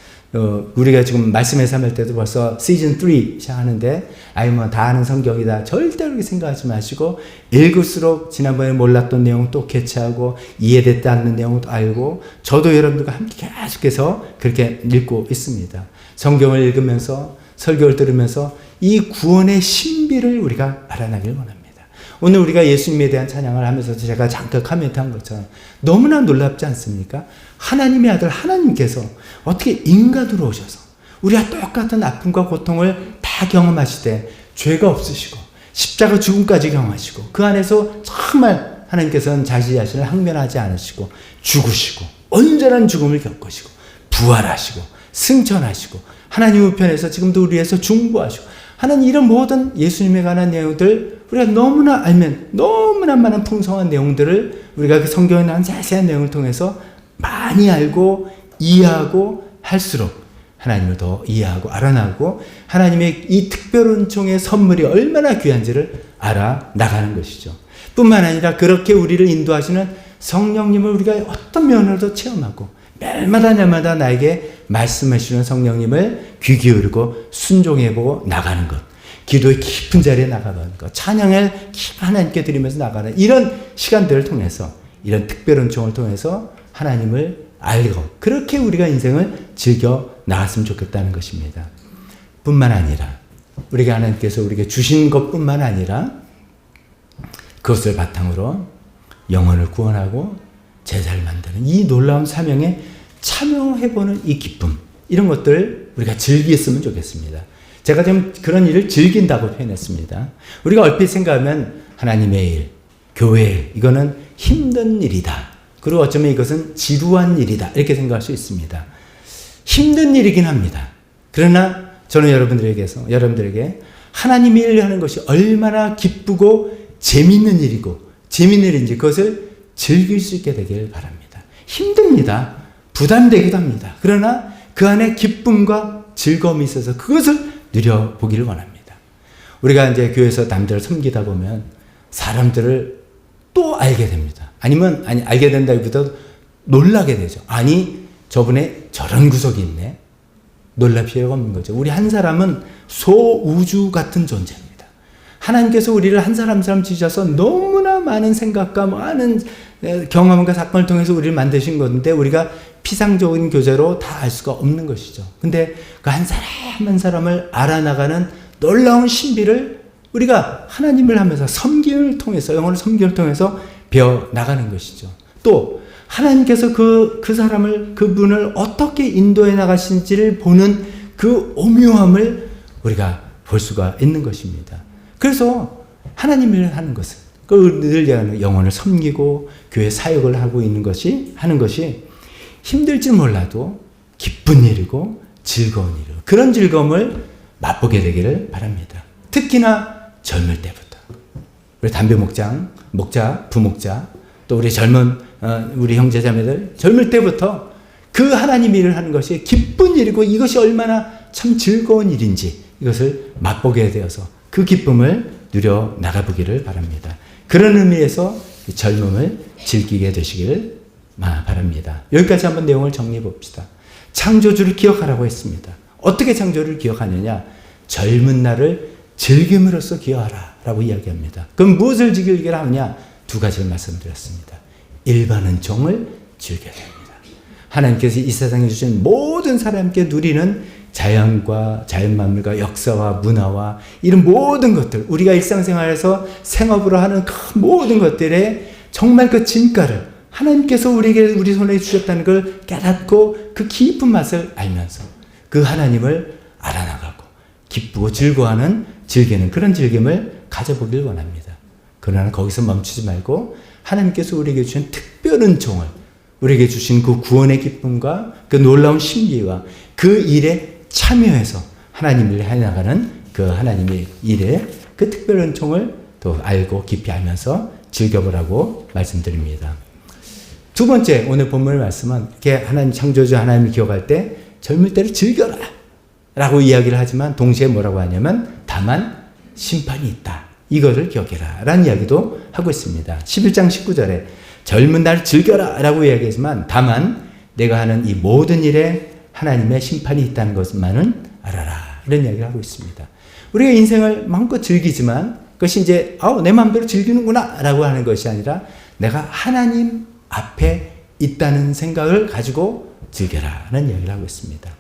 우리가 지금 말씀에서 할 때도 벌써 시즌 3 시작하는데, 다 아는 성경이다. 절대로 그렇게 생각하지 마시고, 읽을수록 지난번에 몰랐던 내용 또 캐치하고, 이해됐지 않는 내용도 알고, 저도 여러분들과 함께 계속해서 그렇게 읽고 있습니다. 성경을 읽으면서, 설교를 들으면서 이 구원의 신비를 우리가 알아나길 원합니다. 오늘 우리가 예수님에 대한 찬양을 하면서 제가 잠깐 코멘트한 것처럼 너무나 놀랍지 않습니까? 하나님의 아들 하나님께서 어떻게 인간으로 오셔서 우리가 똑같은 아픔과 고통을 다 경험하시되 죄가 없으시고 십자가 죽음까지 경험하시고, 그 안에서 정말 하나님께서는 자기 자신을 항면하지 않으시고 죽으시고 온전한 죽음을 겪으시고 부활하시고 승천하시고 하나님 우편에서 지금도 우리 위해서 중보하시고 하는 이런 모든 예수님에 관한 내용들, 우리가 너무나 알면 너무나 많은 풍성한 내용들을 우리가 그 성경에 나온 자세한 내용을 통해서 많이 알고 이해하고 할수록 하나님을 더 이해하고 알아나고 하나님의 이 특별 은총의 선물이 얼마나 귀한지를 알아나가는 것이죠. 뿐만 아니라 그렇게 우리를 인도하시는 성령님을 우리가 어떤 면으로도 체험하고, 날마다 나에게 말씀해 주시는 성령님을 귀 기울이고 순종해보고 나가는 것, 기도의 깊은 자리에 나가는 것, 찬양을 하나님께 드리면서 나가는 이런 시간들을 통해서, 이런 특별 은총을 통해서 하나님을 알고 그렇게 우리가 인생을 즐겨 나갔으면 좋겠다는 것입니다. 뿐만 아니라 우리가 하나님께서 우리에게 주신 것뿐만 아니라 그것을 바탕으로 영혼을 구원하고 제사를 만드는 이 놀라운 사명에 참여해보는 이 기쁨, 이런 것들을 우리가 즐겼으면 좋겠습니다. 제가 좀 그런 일을 즐긴다고 표현했습니다. 우리가 얼핏 생각하면 하나님의 일, 교회 일, 이거는 힘든 일이다. 그리고 어쩌면 이것은 지루한 일이다. 이렇게 생각할 수 있습니다. 힘든 일이긴 합니다. 그러나 저는 여러분들에게 하나님의 일을 하는 것이 얼마나 기쁘고 재밌는 일이고 재밌는 일인지 그것을 즐길 수 있게 되길 바랍니다. 힘듭니다. 부담되기도 합니다. 그러나 그 안에 기쁨과 즐거움이 있어서 그것을 누려보기를 원합니다. 우리가 이제 교회에서 남들을 섬기다 보면 사람들을 또 알게 됩니다. 알게 된다기보다 놀라게 되죠. 저분에 저런 구석이 있네. 놀랄 필요가 없는 거죠. 우리 한 사람은 소우주 같은 존재입니다. 하나님께서 우리를 한 사람 한 사람 지으셔서 너무나 많은 생각과 많은 경험과 사건을 통해서 우리를 만드신 건데 우리가 피상적인 교제로 다 알 수가 없는 것이죠. 근데 그 한 사람 한 사람을 알아나가는 놀라운 신비를 우리가 하나님을 하면서 섬김을 통해서, 영혼의 섬김을 통해서 배워 나가는 것이죠. 또 하나님께서 그 사람을, 그분을 어떻게 인도해 나가신지를 보는 그 오묘함을 우리가 볼 수가 있는 것입니다. 그래서 하나님을 하는 것은 늘 영혼을 섬기고 교회 사역을 하고 있는 것이, 하는 것이 힘들지 몰라도 기쁜 일이고 즐거운 일이고 그런 즐거움을 맛보게 되기를 바랍니다. 특히나 젊을 때부터. 우리 담배 목자, 부목자, 또 우리 젊은 우리 형제자매들 젊을 때부터 그 하나님 일을 하는 것이 기쁜 일이고 이것이 얼마나 참 즐거운 일인지 이것을 맛보게 되어서 그 기쁨을 누려 나가보기를 바랍니다. 그런 의미에서 젊음을 즐기게 되시기를 바랍니다. 여기까지 한번 내용을 정리해 봅시다. 창조주를 기억하라고 했습니다. 어떻게 창조를 기억하느냐? 젊은 날을 즐김으로써 기억하라 라고 이야기합니다. 그럼 무엇을 즐기라 하느냐? 두 가지를 말씀드렸습니다. 일반 은총을 즐겨야 됩니다. 하나님께서 이 세상에 주신 모든 사람께 누리는 자연과 자연 만물과 역사와 문화와 이런 모든 것들, 우리가 일상생활에서 생업으로 하는 그 모든 것들의 정말 그 진가를 하나님께서 우리 손에 주셨다는 걸 깨닫고 그 깊은 맛을 알면서 그 하나님을 알아나가고 기쁘고 즐기는 그런 즐김을 가져보길 원합니다. 그러나 거기서 멈추지 말고 하나님께서 우리에게 주신 특별 은총을, 우리에게 주신 그 구원의 기쁨과 그 놀라운 신비와 그 일에 참여해서 하나님을 해나가는 그 하나님의 일에 그 특별 은총을 또 알고 깊이 알면서 즐겨보라고 말씀드립니다. 두 번째, 오늘 본문의 말씀은 이렇게 하나님 창조주 하나님을 기억할 때 젊을 때를 즐겨라 라고 이야기를 하지만 동시에 뭐라고 하냐면 다만 심판이 있다. 이것을 기억해라 라는 이야기도 하고 있습니다. 11장 19절에 젊은 날 즐겨라 라고 이야기하지만 다만 내가 하는 이 모든 일에 하나님의 심판이 있다는 것만은 알아라 이런 이야기를 하고 있습니다. 우리가 인생을 마음껏 즐기지만 그것이 이제 내 마음대로 즐기는구나 라고 하는 것이 아니라 내가 하나님 앞에 있다는 생각을 가지고 즐겨라 라는 이야기를 하고 있습니다.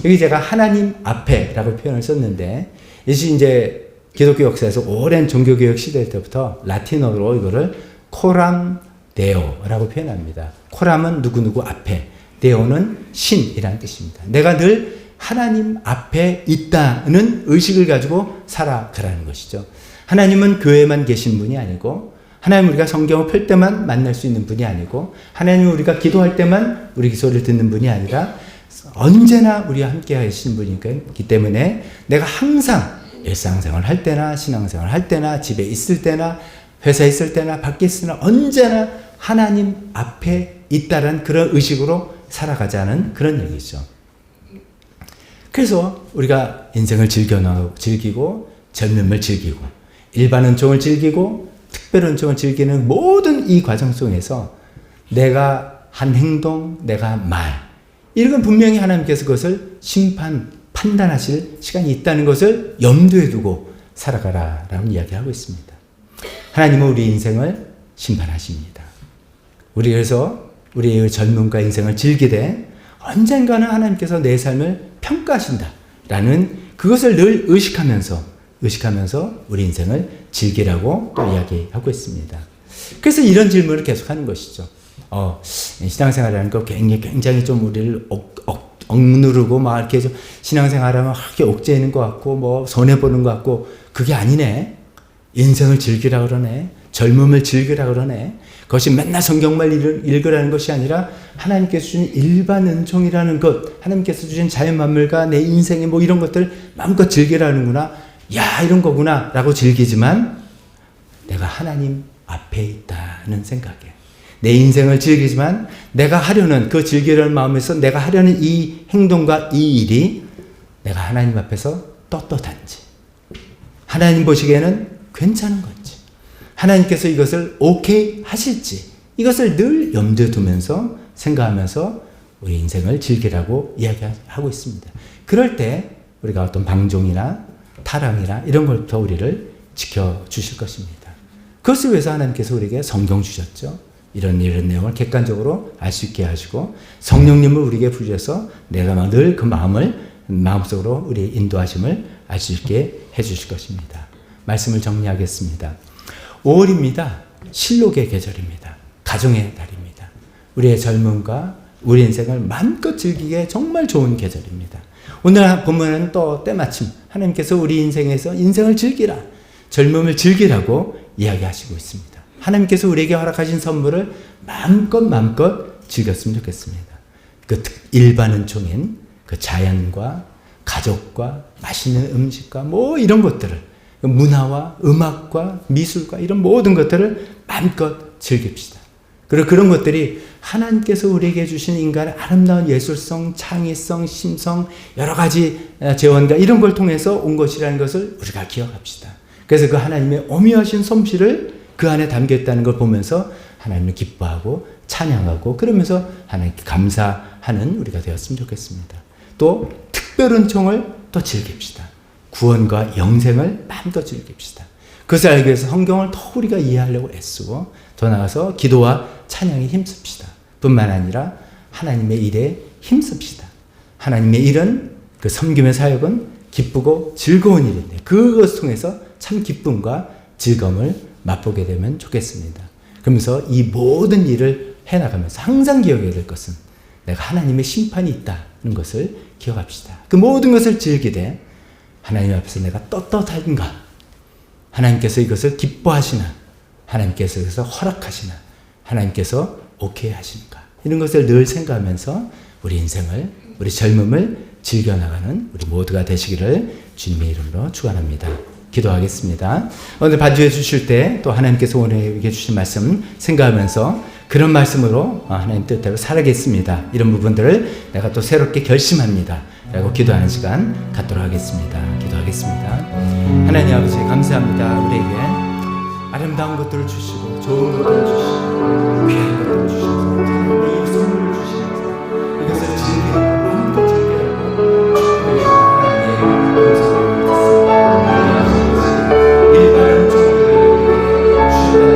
여기 제가 하나님 앞에 라고 표현을 썼는데 이것이 이제 기독교 역사에서 오랜 종교개혁 시대 때부터 라틴어로 이거를 코람 데오라고 표현합니다. 코람은 누구누구 앞에, 데오는 신이라는 뜻입니다. 내가 늘 하나님 앞에 있다는 의식을 가지고 살아가라는 것이죠. 하나님은 교회만 계신 분이 아니고 하나님 우리가 성경을 펼 때만 만날 수 있는 분이 아니고 하나님 우리가 기도할 때만 우리 기도를 듣는 분이 아니라 언제나 우리와 함께 하시는 분이기 때문에 내가 항상 일상생활 할 때나 신앙생활 할 때나 집에 있을 때나 회사에 있을 때나 밖에 있을 때나 언제나 하나님 앞에 있다는 그런 의식으로 살아가자는 그런 얘기죠. 그래서 우리가 인생을 즐기고 젊음을 즐기고 일반 은총을 즐기고 특별 은총을 즐기는 모든 이 과정 속에서 내가 한 행동, 내가 말 이런 건 분명히 하나님께서 그것을 판단하실 시간이 있다는 것을 염두에 두고 살아가라라는 이야기를 하고 있습니다. 하나님은 우리 인생을 심판하십니다. 우리 그래서 우리의 젊음과 인생을 즐기되 언젠가는 하나님께서 내 삶을 평가하신다라는 그것을 늘 의식하면서 우리 인생을 즐기라고 또 이야기하고 있습니다. 그래서 이런 질문을 계속하는 것이죠. 신앙생활이라는 거 굉장히 좀 우리를 억누르고 막 이렇게 좀 신앙생활하면 이렇게 옥죄이는 것 같고 뭐 손해보는 것 같고 그게 아니네. 인생을 즐기라 그러네. 젊음을 즐기라 그러네. 그것이 맨날 성경만 읽으라는 것이 아니라 하나님께서 주신 일반 은총이라는 것, 하나님께서 주신 자연만물과 내 인생의 뭐 이런 것들 마음껏 즐기라는구나. 야, 이런 거구나 라고 즐기지만 내가 하나님 앞에 있다는 생각에 내 인생을 즐기지만 내가 하려는 그 즐기려는 마음에서 내가 하려는 이 행동과 이 일이 내가 하나님 앞에서 떳떳한지 하나님 보시기에는 괜찮은 건지 하나님께서 이것을 오케이 하실지 이것을 늘 염두에 두면서 생각하면서 우리 인생을 즐기라고 이야기하고 있습니다. 그럴 때 우리가 어떤 방종이나 타락이나 이런 걸부터 우리를 지켜주실 것입니다. 그것을 위해서 하나님께서 우리에게 성경 주셨죠. 이런 내용을 객관적으로 알 수 있게 하시고 성령님을 우리에게 부여서 내가 늘 그 마음속으로 우리의 인도하심을 알 수 있게 해주실 것입니다. 말씀을 정리하겠습니다. 5월입니다. 실록의 계절입니다. 가정의 달입니다. 우리의 젊음과 우리 인생을 마음껏 즐기기에 정말 좋은 계절입니다. 오늘 본문에는 또 때마침 하나님께서 우리 인생에서 인생을 즐기라, 젊음을 즐기라고 이야기하시고 있습니다. 하나님께서 우리에게 허락하신 선물을 마음껏 즐겼으면 좋겠습니다. 그 일반은총인 그 자연과 가족과 맛있는 음식과 뭐 이런 것들을, 문화와 음악과 미술과 이런 모든 것들을 마음껏 즐깁시다. 그리고 그런 것들이 하나님께서 우리에게 주신 인간의 아름다운 예술성, 창의성, 심성, 여러 가지 재원과 이런 걸 통해서 온 것이라는 것을 우리가 기억합시다. 그래서 그 하나님의 오묘하신 솜씨를 그 안에 담겨 있다는 걸 보면서 하나님을 기뻐하고 찬양하고 그러면서 하나님께 감사하는 우리가 되었으면 좋겠습니다. 또 특별은총을 또 즐깁시다. 구원과 영생을 마음껏 즐깁시다. 그것을 알기 위해서 성경을 더 우리가 이해하려고 애쓰고 더 나아가서 기도와 찬양에 힘씁시다. 뿐만 아니라 하나님의 일에 힘씁시다. 하나님의 일은, 그 섬김의 사역은 기쁘고 즐거운 일인데 그것을 통해서 참 기쁨과 즐거움을 맛보게 되면 좋겠습니다. 그러면서 이 모든 일을 해나가면서 항상 기억해야 될 것은 내가 하나님의 심판이 있다는 것을 기억합시다. 그 모든 것을 즐기되 하나님 앞에서 내가 떳떳한가, 하나님께서 이것을 기뻐하시나, 하나님께서 이것을 허락하시나, 하나님께서 오케이 하시는가, 이런 것을 늘 생각하면서 우리 인생을, 우리 젊음을 즐겨나가는 우리 모두가 되시기를 주님의 이름으로 축원합니다. 기도하겠습니다. 오늘 반주해 주실 때 또 하나님께서 오늘에게 주신 말씀 생각하면서 그런 말씀으로 하나님 뜻대로 살아겠습니다. 이런 부분들을 내가 또 새롭게 결심합니다. 라고 기도하는 시간 갖도록 하겠습니다. 기도하겠습니다. 하나님 아버지 감사합니다. 우리에게 아름다운 것들을 주시고 좋은 것들을 주시고 귀한 것들을 주시고 이 선물을 주시면서 이것을 즐기고 마음껏 즐기라고 일반은 종들에게 주시다는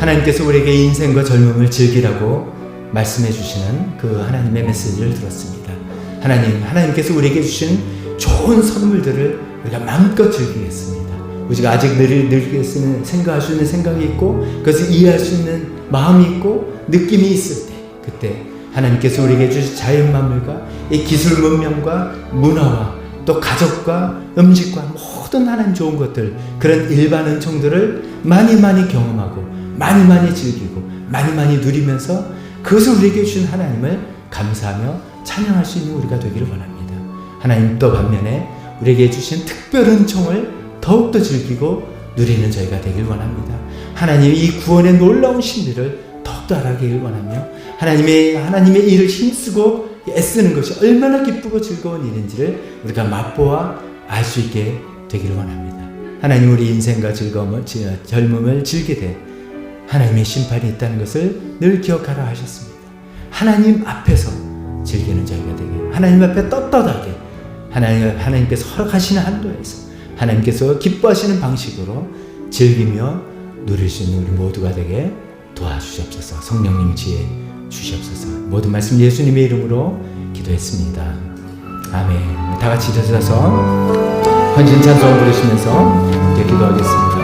하나님께서 우리에게 인생과 젊음을 즐기라고 말씀해 주시는 그 하나님의 메시지를 들었습니다. 하나님께서 우리에게 주신 좋은 선물들을 우리가 마음껏 즐기겠습니다. 우리가 아직 늙겠으면 생각할 수 있는 생각이 있고 그것을 이해할 수 있는 마음이 있고 느낌이 있을 때 그때 하나님께서 우리에게 주신 자연만물과 이 기술 문명과 문화와 또 가족과 음식과 모든 하나님 좋은 것들, 그런 일반 은총들을 많이 경험하고 많이 즐기고 많이 누리면서 그것을 우리에게 주신 하나님을 감사하며 찬양할 수 있는 우리가 되기를 원합니다. 하나님 또 반면에 우리에게 주신 특별 은총을 더욱더 즐기고 누리는 저희가 되길 원합니다. 하나님이 이 구원의 놀라운 신비를 더욱더 알아가길 원하며 하나님의 일을 힘쓰고 애쓰는 것이 얼마나 기쁘고 즐거운 일인지를 우리가 맛보아 알 수 있게 되기를 원합니다. 하나님 우리 인생과 젊음을 즐기되 하나님의 심판이 있다는 것을 늘 기억하라 하셨습니다. 하나님 앞에서 즐기는 저희가 되게, 하나님 앞에 떳떳하게 하나님께서 허락하시는 한도에서 하나님께서 기뻐하시는 방식으로 즐기며 누릴 수 있는 우리 모두가 되게 도와주시옵소서. 성령님 지혜 주시옵소서. 모든 말씀 예수님의 이름으로 기도했습니다. 아멘. 다 같이 일어서서 헌신 찬송 부르시면서 이제 기도하겠습니다.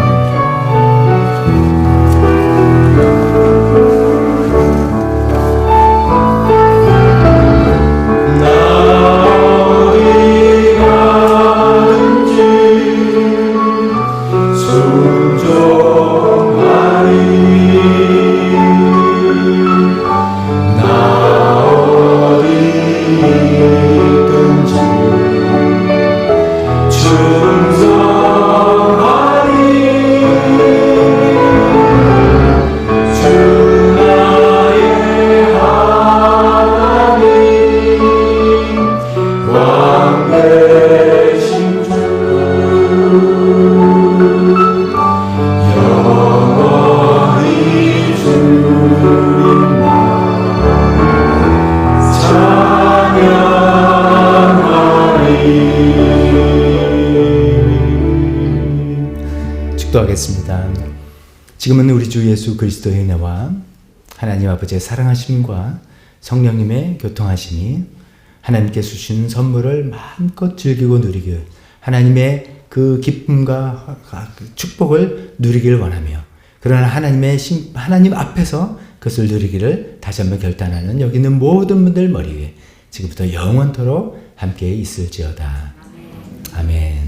기도하겠습니다. 지금은 우리 주 예수 그리스도의 은혜와 하나님 아버지의 사랑하심과 성령님의 교통하심이 하나님께서 주신 선물을 마음껏 즐기고 누리길, 하나님의 그 기쁨과 축복을 누리길 원하며, 그러나 하나님 앞에서 그것을 누리기를 다시 한번 결단하는 여기 있는 모든 분들 머리 위에 지금부터 영원토록 함께 있을지어다. 아멘.